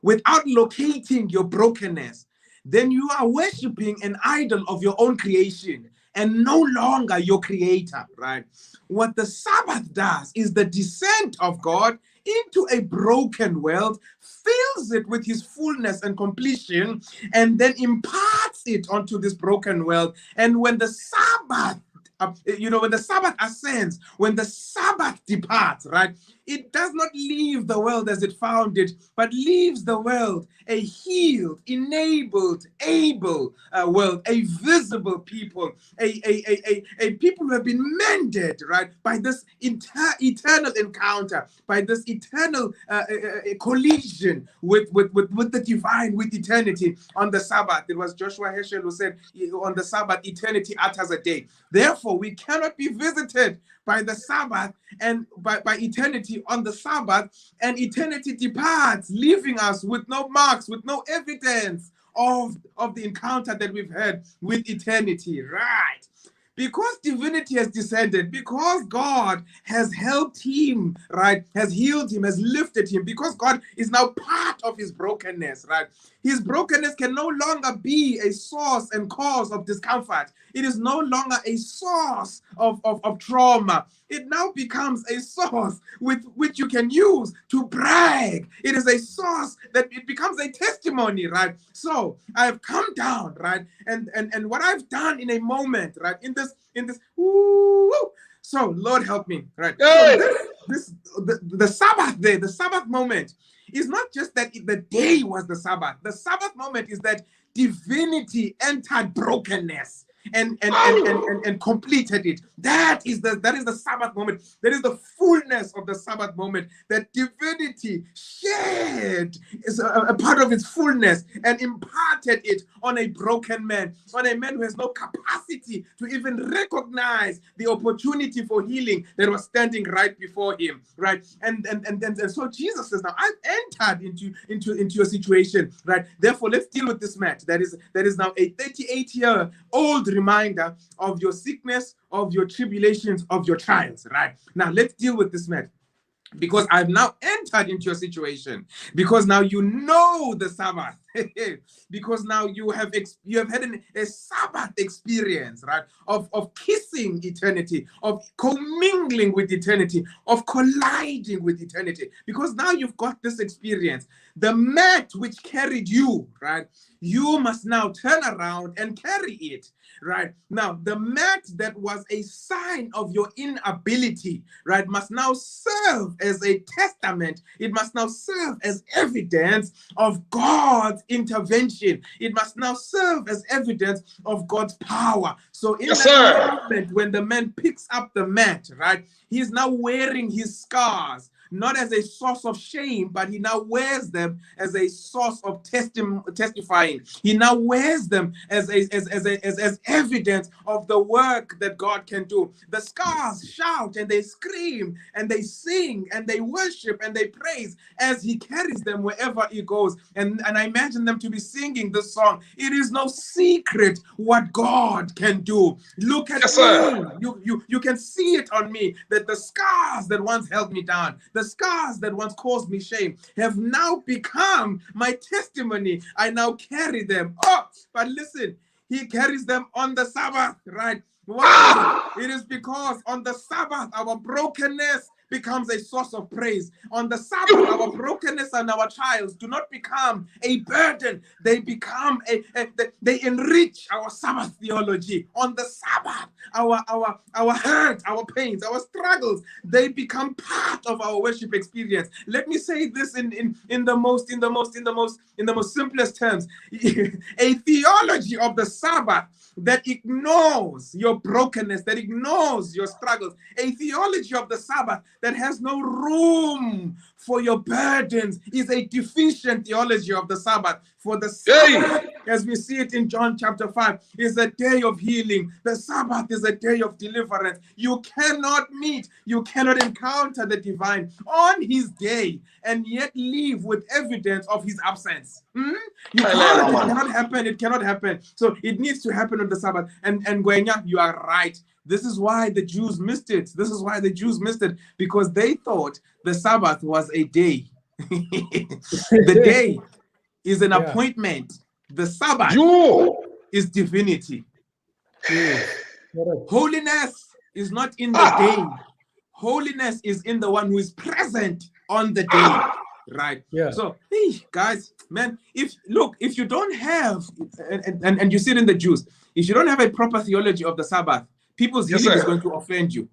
without locating your brokenness, then you are worshiping an idol of your own creation and no longer your creator, right? What the Sabbath does is the descent of God into a broken world, fills it with his fullness and completion, and then imparts it onto this broken world. And when the Sabbath, when the Sabbath ascends, when the Sabbath departs, right, It does not leave the world as it found it, but leaves the world a healed, enabled, able world, a visible people, a people who have been mended, right, by this eternal encounter, by this eternal collision with the divine, with eternity on the Sabbath. It was Joshua Heschel who said, on the Sabbath, eternity utters a day. Therefore, we cannot be visited by the Sabbath and by eternity on the Sabbath, and eternity departs, leaving us with no marks, with no evidence of the encounter that we've had with eternity, right? Because divinity has descended, because God has helped him, right, has healed him, has lifted him, because God is now part of his brokenness, right? His brokenness can no longer be a source and cause of discomfort. It is no longer a source of trauma. It now becomes a source with which you can use to brag. It is a source that it becomes a testimony, right? So I have come down, right? And what I've done in a moment, right? In this, woo, so Lord help me, right? So the Sabbath day, the Sabbath moment is not just that the day was the Sabbath. The Sabbath moment is that divinity entered brokenness and completed it. That is the Sabbath moment. That is the fullness of the Sabbath moment. That divinity shared is a part of its fullness and imparted it on a broken man, on a man who has no capacity to even recognize the opportunity for healing that was standing right before him, right? And so Jesus says, now I've entered into your situation, right? Therefore, let's deal with this match. That is now a 38-year-old reminder of your sickness, of your tribulations, of your trials, right? Now let's deal with this matter, because I've now entered into your situation, because now you know the Sabbath, because now you have had a Sabbath experience, right, of kissing eternity, of commingling with eternity, of colliding with eternity, because now you've got this experience. The mat which carried you, right, you must now turn around and carry it, right? Now, the mat that was a sign of your inability, right, must now serve as a testament. It must now serve as evidence of God's intervention. It must now serve as evidence of God's power. So in that moment, when the man picks up the mat, right, he's now wearing his scars, not as a source of shame, but he now wears them as a source of testifying. He now wears them as evidence of the work that God can do. The scars shout and they scream and they sing and they worship and they praise as he carries them wherever he goes. And I imagine them to be singing this song. It is no secret what God can do. Look at me. You can see it on me, that the scars that once held me down, the scars that once caused me shame, have now become my testimony. I now carry them. Oh, but listen, he carries them on the Sabbath, right? Why? It is because on the Sabbath, our brokenness becomes a source of praise. On the Sabbath, our brokenness and our trials do not become a burden. They become they enrich our Sabbath theology. On the Sabbath, our hurt, our pains, our struggles, they become part of our worship experience. Let me say this in the most simplest terms. A theology of the Sabbath that ignores your brokenness, that ignores your struggles, a theology of the Sabbath that has no room for your burdens, is a deficient theology of the Sabbath. For the Sabbath, as we see it in John chapter 5, is a day of healing. The Sabbath is a day of deliverance. You cannot meet, you cannot encounter the divine on his day and yet live with evidence of his absence. You can't, it cannot happen, it cannot happen. So it needs to happen on the Sabbath. And Gwenya, you are right. This is why the Jews missed it. This is why the Jews missed it, because they thought the Sabbath was a day. The day is an appointment. The Sabbath is divinity. Holiness is not in the day. Holiness is in the one who is present on the day. Right. Yeah. So, hey, guys, man, if you don't have, and you see it in the Jews, if you don't have a proper theology of the Sabbath, people's healing is going to offend you.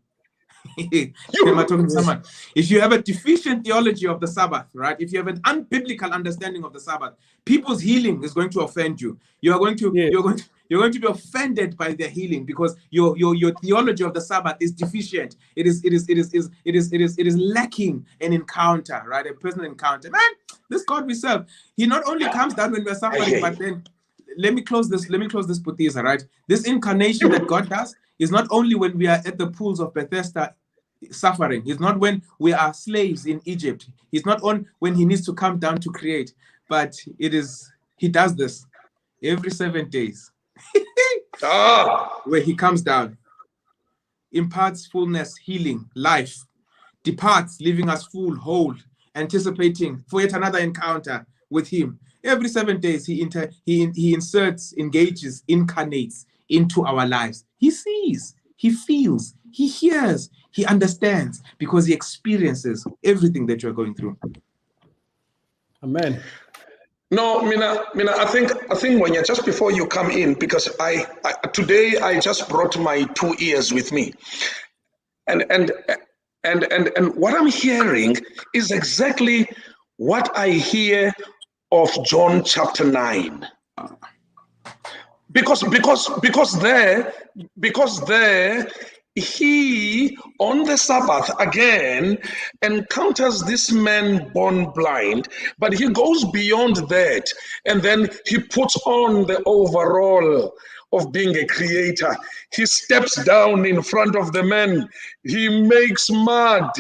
Am I talking to someone? If you have a deficient theology of the Sabbath, right? If you have an unbiblical understanding of the Sabbath, people's healing is going to offend you. You're going to be offended by their healing because your theology of the Sabbath is deficient. It is lacking an encounter, right? A personal encounter. Man, this God we serve, He not only comes down when we're suffering, but then let me close this, Bethesda, right? This incarnation that God does is not only when we are at the pools of Bethesda suffering. It's not when we are slaves in Egypt. It's not on when He needs to come down to create, but He does this every 7 days. Where He comes down, imparts fullness, healing, life, departs, leaving us full, whole, anticipating for yet another encounter with Him. Every 7 days, He inserts, engages, incarnates into our lives. He sees, He feels, He hears, He understands, because He experiences everything that you're going through. Amen. No, Mina, I think when you're just before you come in, because today I just brought my 2 ears with me, and what I'm hearing is exactly what I hear of John chapter 9. Because there he on the Sabbath again encounters this man born blind, but he goes beyond that, and then he puts on the overall of being a creator. He steps down in front of the man, he makes mud,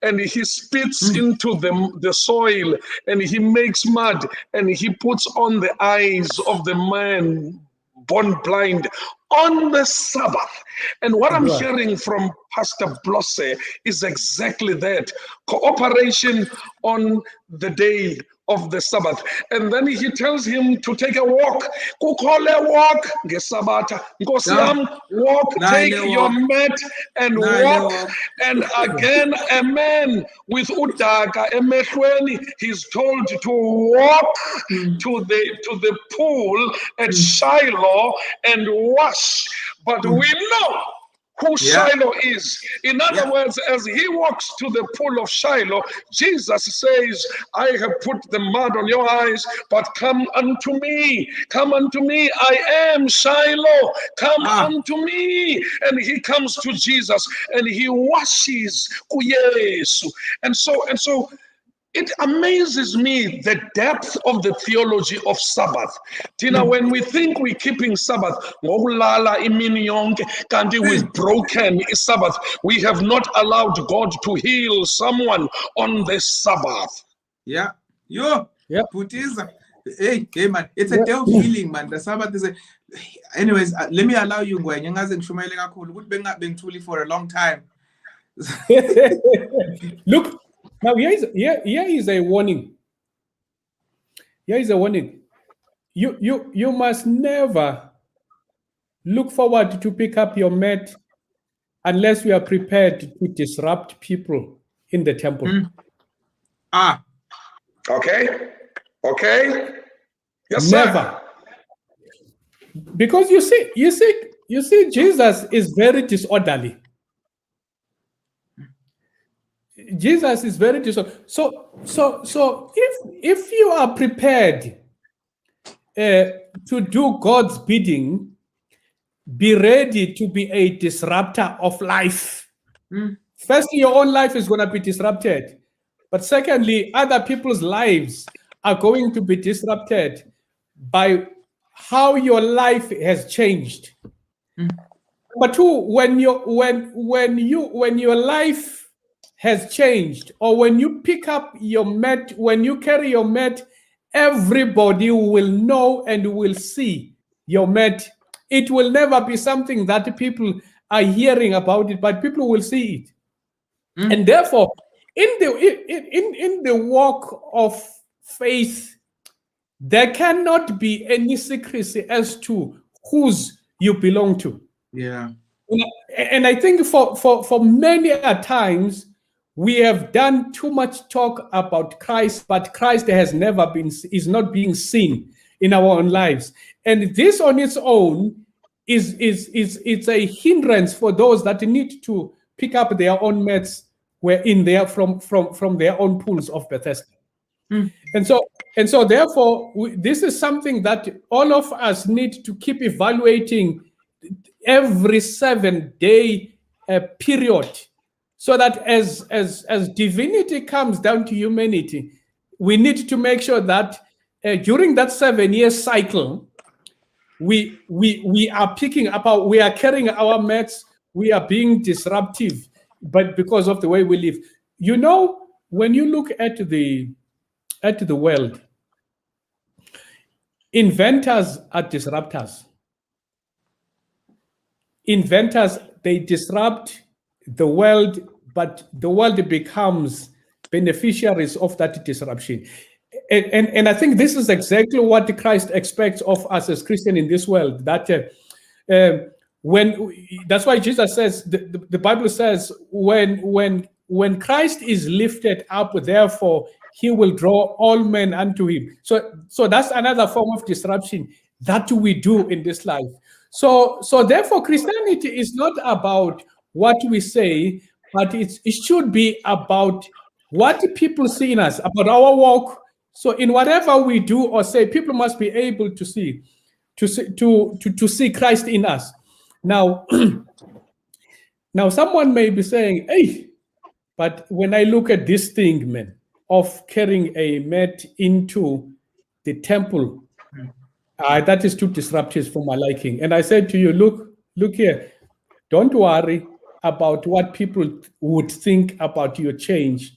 and he spits into the soil, and he makes mud, and he puts on the eyes of the man born blind on the Sabbath. And what I'm hearing from Pastor Blose is exactly that. Cooperation on the day of the Sabbath. And then he tells him to take a walk. Kukole walk, Gesabata. Walk, take your mat and walk. And again, a man with Udaka, emehlweni, he's told to walk to the pool at Shiloh and wash. But we know who Shiloh is. In other words, as he walks to the pool of Shiloh, Jesus says, I have put the mud on your eyes, but come unto me. Come unto me. I am Shiloh. Come unto me. And he comes to Jesus and he washes kuyesu. And so it amazes me the depth of the theology of Sabbath. Tina, when we think we're keeping Sabbath, we've broken Sabbath. We have not allowed God to heal someone on the Sabbath. Yeah. Bethesda. Hey, man, it's a day of healing, man. The Sabbath is anyways, let me allow you for a long time. Look, now here is a warning. Here is a warning. You must never look forward to pick up your mat unless you are prepared to disrupt people in the temple. Okay. Yes, never. sir. Because you see, Jesus is very disorderly. Jesus is very disorderly. So if you are prepared to do God's bidding, be ready to be a disruptor of life. Firstly, your own life is going to be disrupted. But secondly, other people's lives are going to be disrupted by how your life has changed. But two, when your life has changed, or when you pick up your mat, when you carry your mat, everybody will know and will see your mat. It will never be something that people are hearing about it, but people will see it. And therefore, in the walk of faith, there cannot be any secrecy as to whose you belong to. Yeah. And I think for many a times, we have done too much talk about Christ, but Christ is not being seen in our own lives. And this on its own it's a hindrance for those that need to pick up their own mats were in there from their own pools of Bethesda. And so therefore, this is something that all of us need to keep evaluating every 7-day period, so that as divinity comes down to humanity, we need to make sure that during that 7-year cycle, we are picking up we are carrying our mats, we are being disruptive, but because of the way we live. You know, when you look at the world, inventors are disruptors. Inventors, they disrupt the world, but the world becomes beneficiaries of that disruption. And I think this is exactly what Christ expects of us as Christians in this world. That that's why Jesus says, the Bible says, when Christ is lifted up, therefore he will draw all men unto him. So that's another form of disruption that we do in this life. So therefore, Christianity is not about what we say, but it should be about what people see in us, about our walk. So in whatever we do or say, people must be able to see Christ in us. Now, now someone may be saying, hey, but when I look at this thing, man, of carrying a mat into the temple, that is too disruptive for my liking. And I said to you, look here, don't worry about what people would think about your change.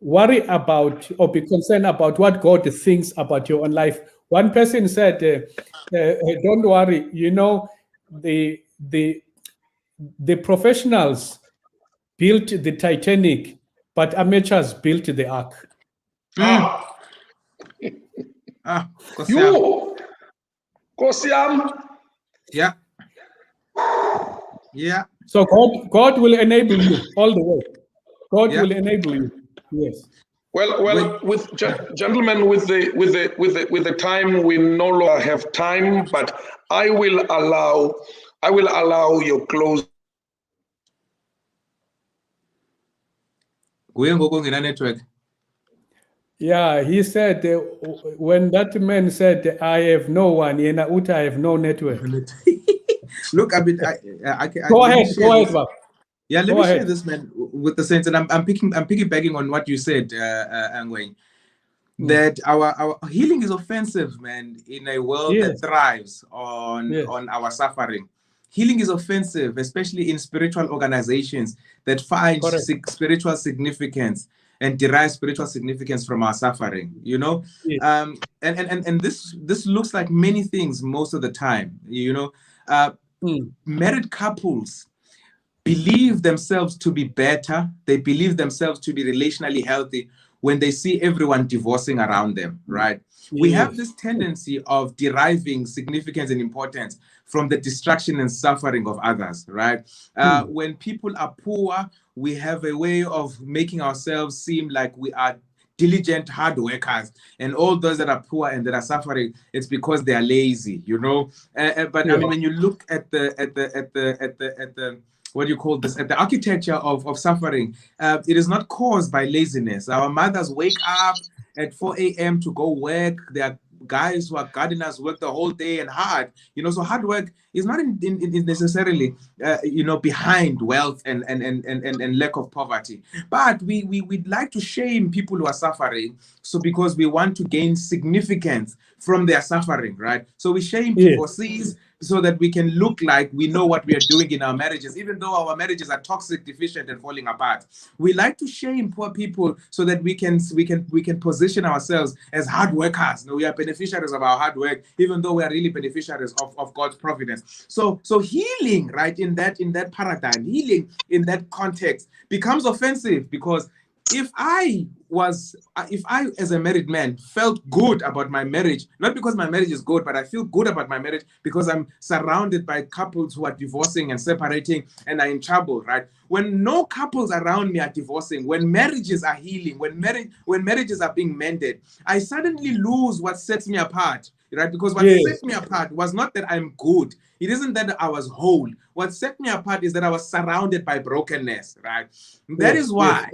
Worry about or be concerned about what God thinks about your own life. One person said, don't worry, you know, the professionals built the Titanic, but amateurs built the ark. You, Kosiam. Yeah. Yeah. So God will enable you all the way. God will enable you. Yes. Well, with gentlemen, with the time, we no longer have time, but I will allow your close. Network. Yeah, he said when that man said, "I have no one," I have no network. Look, I mean, go ahead, Bob. Yeah, let me share this, man, with the sense, and I'm piggybacking on what you said, Angweng, that our healing is offensive, man, in a world that thrives on our suffering. Healing is offensive, especially in spiritual organizations that find spiritual significance and derive spiritual significance from our suffering, you know. And this looks like many things most of the time, you know. Married couples believe themselves to be better, they believe themselves to be relationally healthy when they see everyone divorcing around them, right? We have this tendency of deriving significance and importance from the destruction and suffering of others, right? When people are poor, we have a way of making ourselves seem like we are diligent hard workers, and all those that are poor and that are suffering, it's because they are lazy, you know. But I mean, when you look at the what do you call this, at the architecture of suffering, it is not caused by laziness. Our mothers wake up at 4 a.m. to go work. There are guys who are gardeners, work the whole day and hard, you know. So hard work is not necessarily you know, behind wealth and lack of poverty. But we'd like to shame people who are suffering, so because we want to gain significance from their suffering, right? So we shame divorcees so that we can look like we know what we are doing in our marriages, even though our marriages are toxic, deficient, and falling apart. We like to shame poor people so that we can position ourselves as hard workers. You know, we are beneficiaries of our hard work, even though we are really beneficiaries of God's providence. So healing, right, in that paradigm, healing in that context becomes offensive, because if I as a married man felt good about my marriage, not because my marriage is good, but I feel good about my marriage because I'm surrounded by couples who are divorcing and separating and are in trouble, right? When no couples around me are divorcing, when marriages are healing, when marriages are being mended, I suddenly lose what sets me apart, right? Because what set me apart was not that I'm good. It isn't that I was whole. What set me apart is that I was surrounded by brokenness, right? That is why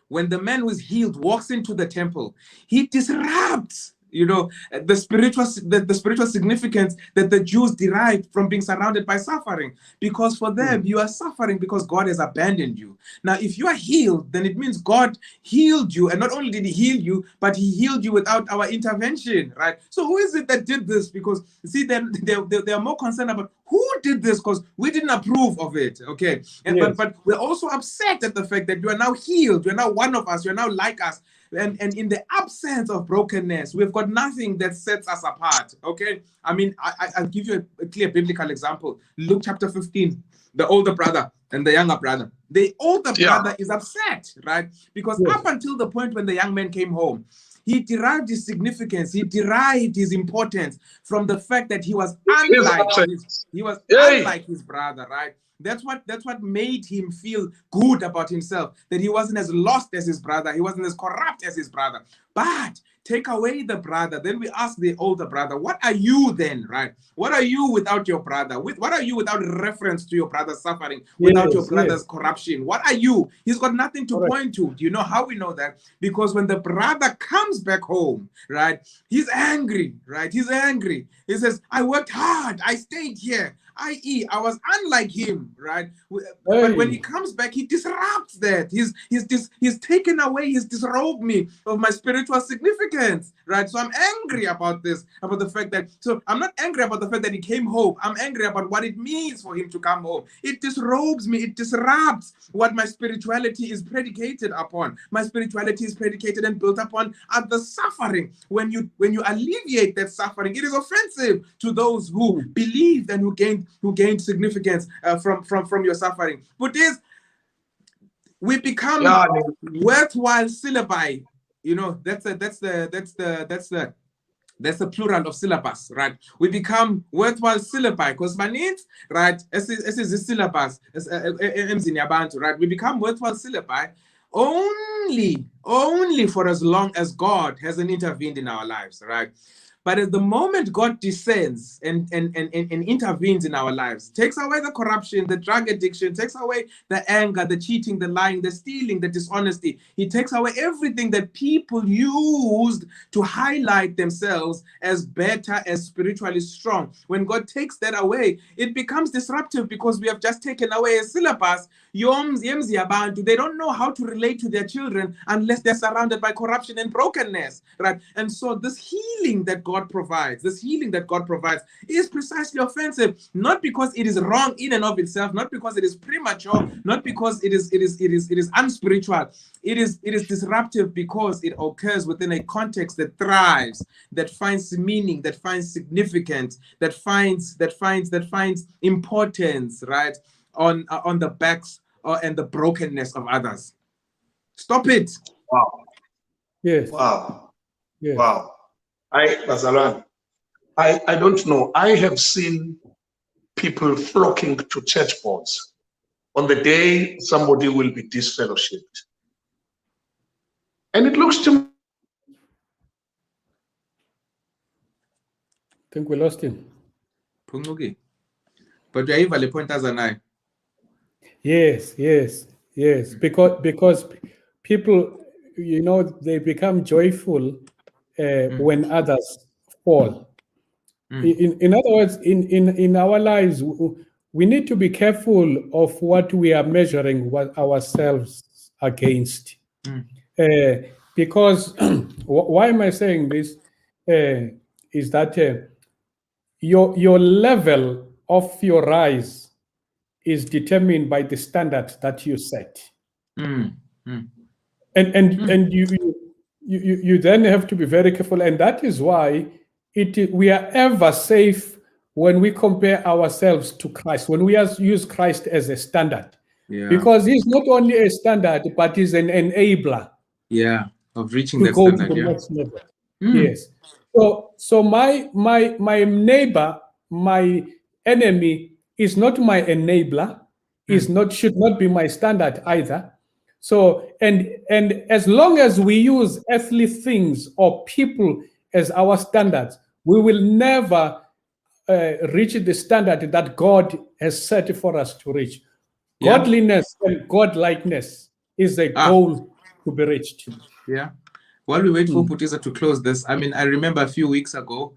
when the man who is healed walks into the temple, he disrupts, you know, the spiritual significance that the Jews derived from being surrounded by suffering. Because for them, you are suffering because God has abandoned you. Now, if you are healed, then it means God healed you. And not only did he heal you, but he healed you without our intervention, right? So who is it that did this? Because, see, they are more concerned about who did this, because we didn't approve of it, okay? And, but we're also upset at the fact that you are now healed. You're now one of us. You're now like us. And in the absence of brokenness, we've got nothing that sets us apart, okay? I mean, I'll give you a clear biblical example. Luke chapter 15, the older brother and the younger brother. The older brother is upset, right? Because up until the point when the young man came home, he derived his significance, he derived his importance from the fact that he was unlike his brother, right? That's what made him feel good about himself, that he wasn't as lost as his brother, he wasn't as corrupt as his brother. But take away the brother, then we ask the older brother, what are you then, right? What are you without your brother? What are you without reference to your brother's suffering, without your brother's corruption? What are you? He's got nothing to point to. Do you know how we know that? Because when the brother comes back home, right, he's angry, right? He's angry. He says, I worked hard, I stayed here, i.e., I was unlike him, right? But when he comes back, he disrupts that. He's taken away, he's disrobed me of my spiritual significance, right? So I'm angry about this, about the fact that, so I'm not angry about the fact that he came home. I'm angry about what it means for him to come home. It disrobes me, it disrupts what my spirituality is predicated upon. My spirituality is predicated and built upon the suffering. When you alleviate that suffering, it is offensive to those who believed and who gained significance from your suffering. But we become worthwhile syllabi. You know, that's the plural of syllabus, right? We become worthwhile syllabi because manit, right? As is the syllabus, right? We become worthwhile syllabi only for as long as God hasn't intervened in our lives, right? But at the moment God descends and intervenes in our lives, takes away the corruption, the drug addiction, takes away the anger, the cheating, the lying, the stealing, the dishonesty. He takes away everything that people used to highlight themselves as better, as spiritually strong. When God takes that away, it becomes disruptive because we have just taken away a syllabus. They don't know how to relate to their children unless they're surrounded by corruption and brokenness, right? And so this healing that God provides is precisely offensive, not because it is wrong in and of itself, not because it is premature, not because it is unspiritual. It is disruptive because it occurs within a context that thrives, that finds meaning, that finds significance, that finds importance, right? On the backs and the brokenness of others. Stop it. Wow. Yes. Wow. Yes. Wow. I don't know. I have seen people flocking to church boards on the day somebody will be disfellowshipped. And it looks to me. I think we lost him. But you have a point as an eye. Yes. Because people, you know, they become joyful when others fall. In other words, in our lives, we need to be careful of what we are measuring ourselves against. Because why am I saying this? Is that your level of your rise is determined by the standard that you set. And you then have to be very careful, and that is why we are ever safe when we compare ourselves to Christ, when we use Christ as a standard, because he's not only a standard, but he's an enabler. Of reaching that standard. Next level. Yes. So my neighbor, my enemy, is not my enabler. Should not be my standard either. So and as long as we use earthly things or people as our standards, we will never reach the standard that God has set for us to reach. Yeah. Godliness and godlikeness is a goal to be reached. Yeah. While we wait for Bethesda to close this, I mean, I remember a few weeks ago,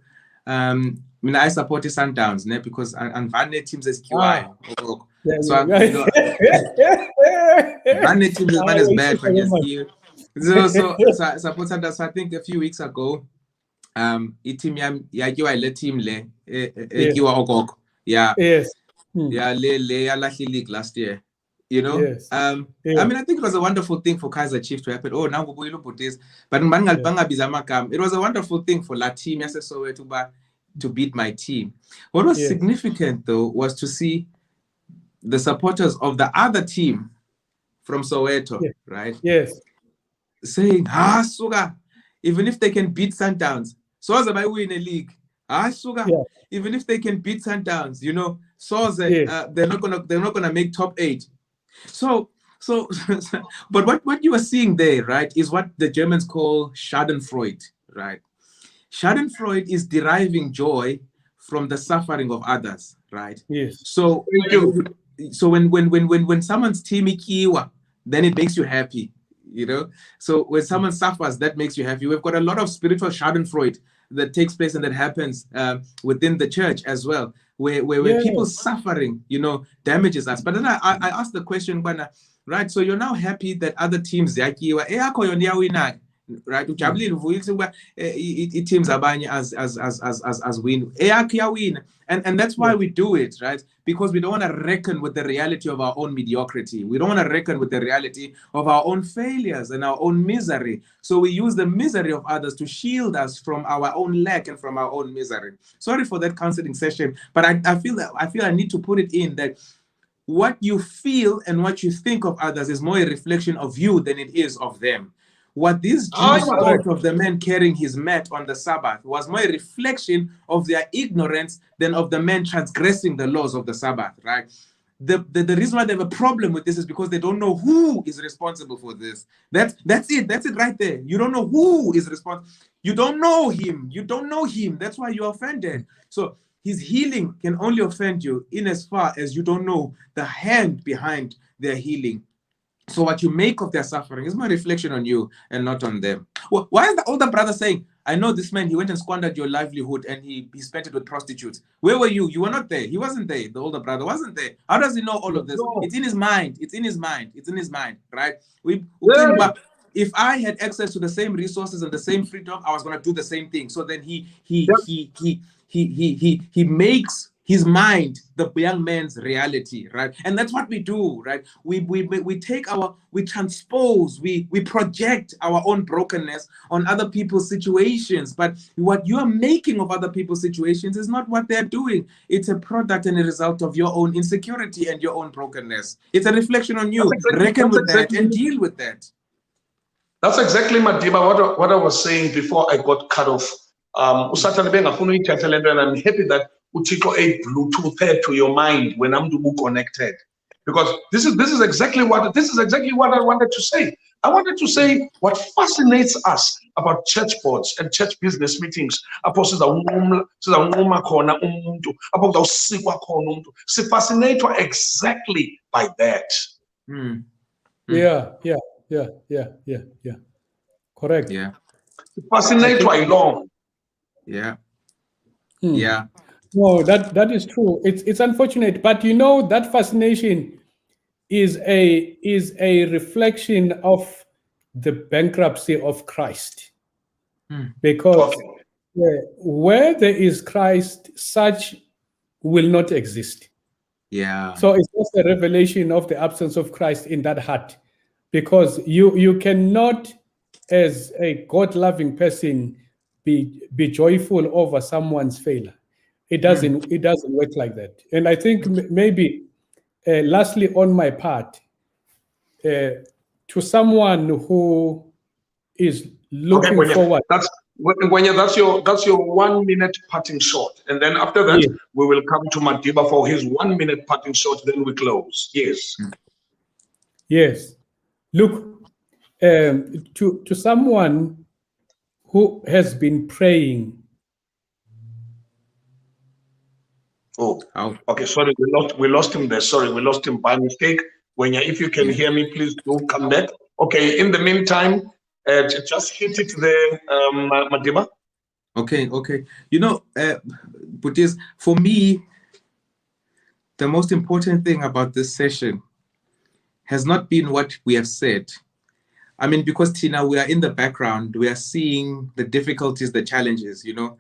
I supported Sundowns, because Vane teams as QI. So Vane teams is bad for his skill. So I support Sundowns. So I think a few weeks ago, team let team le yeah. Yes. Yeah, league last year. Yes. I mean, I think it was a wonderful thing for Kaiser Chiefs to happen. Oh, now we look at this. But it was a wonderful thing for La Team to beat my team. What was significant, though, was to see the supporters of the other team from Soweto, right? Yes. Saying, Suga, even if they can beat Sundowns, so as I win a league. Suga, even if they can beat Sundowns, they're not gonna make top 8. So but what you are seeing there, right, is what the Germans call Schadenfreude, right? Schadenfreude is deriving joy from the suffering of others, right? Yes. So when someone's team ikiwa, then it makes you happy, So when someone suffers, that makes you happy. We've got a lot of spiritual Schadenfreude that takes place and that happens within the church as well, where people suffering, damages us. But then I asked the question, right? So you're now happy that other teams, right? Teams abanye as win. And that's why we do it, right? Because we don't want to reckon with the reality of our own mediocrity. We don't want to reckon with the reality of our own failures and our own misery. So we use the misery of others to shield us from our own lack and from our own misery. Sorry for that counseling session, but I feel I need to put it in that what you feel and what you think of others is more a reflection of you than it is of them. What this Jews thought of the man carrying his mat on the Sabbath was more a reflection of their ignorance than of the man transgressing the laws of the Sabbath, right? The reason why they have a problem with this is because they don't know who is responsible for this. That's it right there. You don't know who is responsible. You don't know him. That's why you're offended. So his healing can only offend you in as far as you don't know the hand behind their healing. So what you make of their suffering is my reflection on you and not on them. Well, why is the older brother saying, I know this man, he went and squandered your livelihood and he spent it with prostitutes. Where were you? You were not there. He wasn't there. The older brother wasn't there. How does he know all of this? It's in his mind. It's in his mind, right? If I had access to the same resources and the same freedom, I was going to do the same thing. So then he makes his mind the young man's reality, right? And that's what we do, right? We transpose, we project our own brokenness on other people's situations. But what you are making of other people's situations is not what they're doing. It's a product and a result of your own insecurity and your own brokenness. It's a reflection on you. Reckon with that and deal with that. That's exactly, Madiba, what I was saying before I got cut off. And I'm happy that Uchiko a Bluetooth to your mind when I'm connected, because this is exactly what I wanted to say. I wanted to say what fascinates us about church boards and church business meetings. Fascinate exactly by that. Yeah. Correct. Yeah. Fascinate along. Yeah. Yeah. No, that is true. It's unfortunate, but that fascination is a reflection of the bankruptcy of Christ. Because where there is Christ, such will not exist. Yeah. So it's just a revelation of the absence of Christ in that heart, because you cannot, as a God-loving person, be joyful over someone's failure. It doesn't work like that. And I think maybe lastly on my part, to someone who is looking forward. That's your 1 minute parting shot, and then after that we will come to Madiba for his 1 minute parting shot. Then we close. Yes. Look, to someone who has been praying Oh, How? okay. Sorry, we lost him there. Sorry, we lost him by mistake. When if you can hear me, please do come back. Okay. In the meantime, just hit it there, Madiba. Okay. You know, but is for me, the most important thing about this session has not been what we have said. I mean, because Tina, we are in the background, we are seeing the difficulties, the challenges, you know,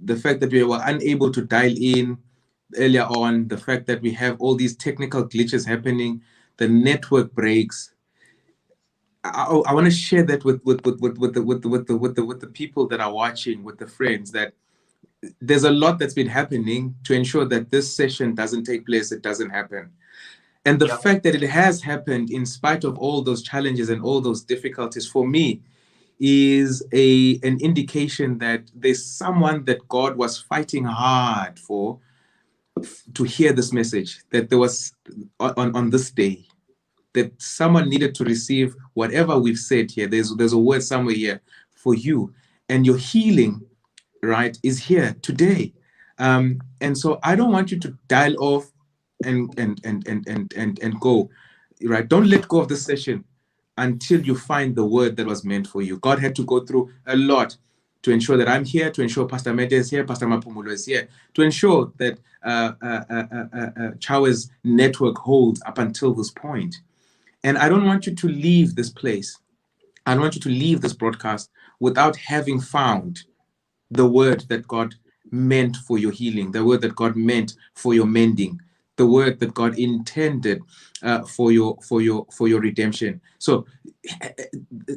the fact that we were unable to dial in earlier on, the fact that we have all these technical glitches happening, the network breaks. I want to share that with the people that are watching, with the friends, that there's a lot that's been happening to ensure that this session doesn't take place, it doesn't happen. And the fact that it has happened in spite of all those challenges and all those difficulties, for me, is an indication that there's someone that God was fighting hard for to hear this message, that there was on this day, that someone needed to receive whatever we've said here. There's a word somewhere here for you, and your healing, right, is here today. And so I don't want you to dial off and go, right? Don't let go of the session until you find the word that was meant for you. God had to go through a lot to ensure that I'm here, to ensure Pastor Mente is here, Pastor Mapumulo is here, to ensure that Chawe's network holds up until this point. And I don't want you to leave this place. I don't want you to leave this broadcast without having found the word that God meant for your healing, the word that God meant for your mending, the word that God intended for your redemption. So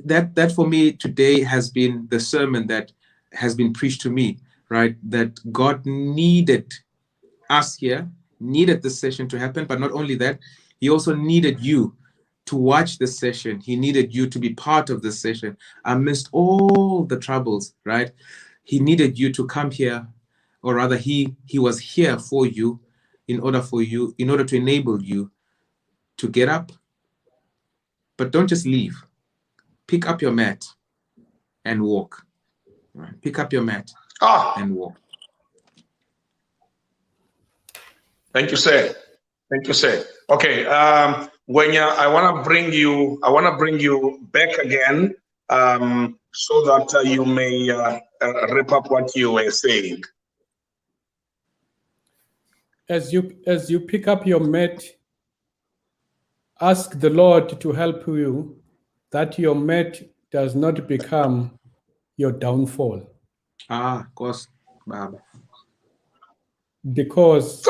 that for me today has been the sermon that has been preached to me, right? That God needed us here, needed this session to happen, but not only that, He also needed you to watch this session. He needed you to be part of this session amidst all the troubles, right? He needed you to come here, or rather he was here for you in order to enable you to get up. But don't just leave. Pick up your mat and walk. Right? Pick up your mat and walk. Thank you, sir. Thank you, sir. Okay, Wenya, I want to bring you back again, so that you may wrap up what you were saying. As you pick up your mat, ask the Lord to help you, that your mat does not become your downfall. Of course, Baba. Because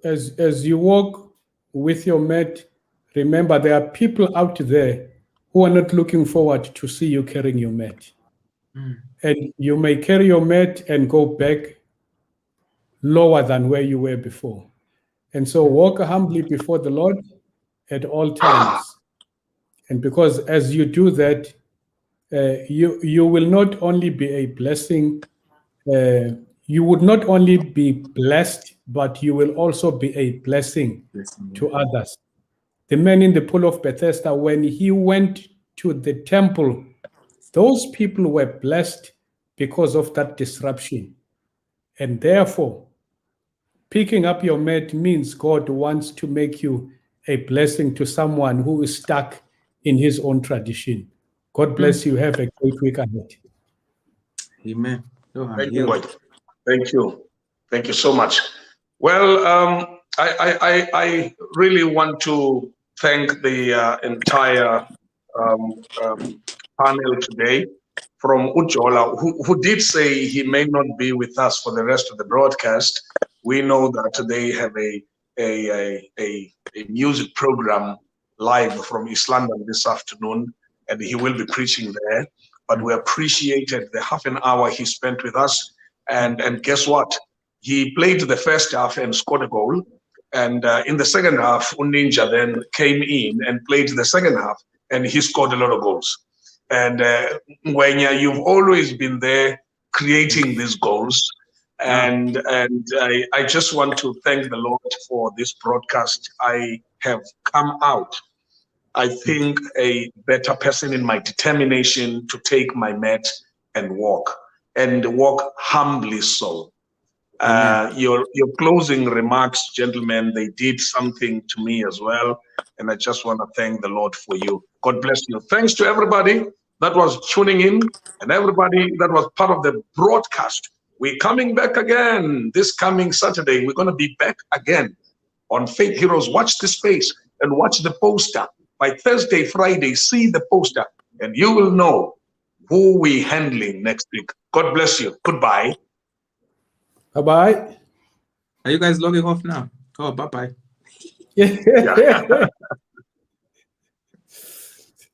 as you walk with your mat, remember there are people out there who are not looking forward to see you carrying your mat. And you may carry your mat and go back lower than where you were before. And so walk humbly before the Lord at all times. And because as you do that, you will not only be a blessing, you would not only be blessed, but you will also be a blessing to others. The man in the pool of Bethesda, when he went to the temple, those people were blessed because of that disruption. And therefore, picking up your mat means God wants to make you a blessing to someone who is stuck in his own tradition. God bless you. Have a great week ahead. Amen. Thank you. Thank you. Thank you so much. Well, I really want to thank the entire panel today, from Ujola, who did say he may not be with us for the rest of the broadcast. We know that they have a music program live from East London this afternoon, and he will be preaching there. But we appreciated the half an hour he spent with us. And guess what? He played the first half and scored a goal. And in the second half, Uninja then came in and played the second half, and he scored a lot of goals. And Wenya, you've always been there creating these goals. And I just want to thank the Lord for this broadcast. I have come out, I think, a better person in my determination to take my mat and walk humbly so. Your closing remarks, gentlemen, they did something to me as well. And I just want to thank the Lord for you. God bless you. Thanks to everybody that was tuning in and everybody that was part of the broadcast. We're coming back again this coming Saturday. We're going to be back again on Faith Heroes. Watch the space and watch the poster. By Thursday, Friday, see the poster and you will know who we're handling next week. God bless you. Goodbye. Bye-bye. Are you guys logging off now? Oh, bye-bye. Yeah.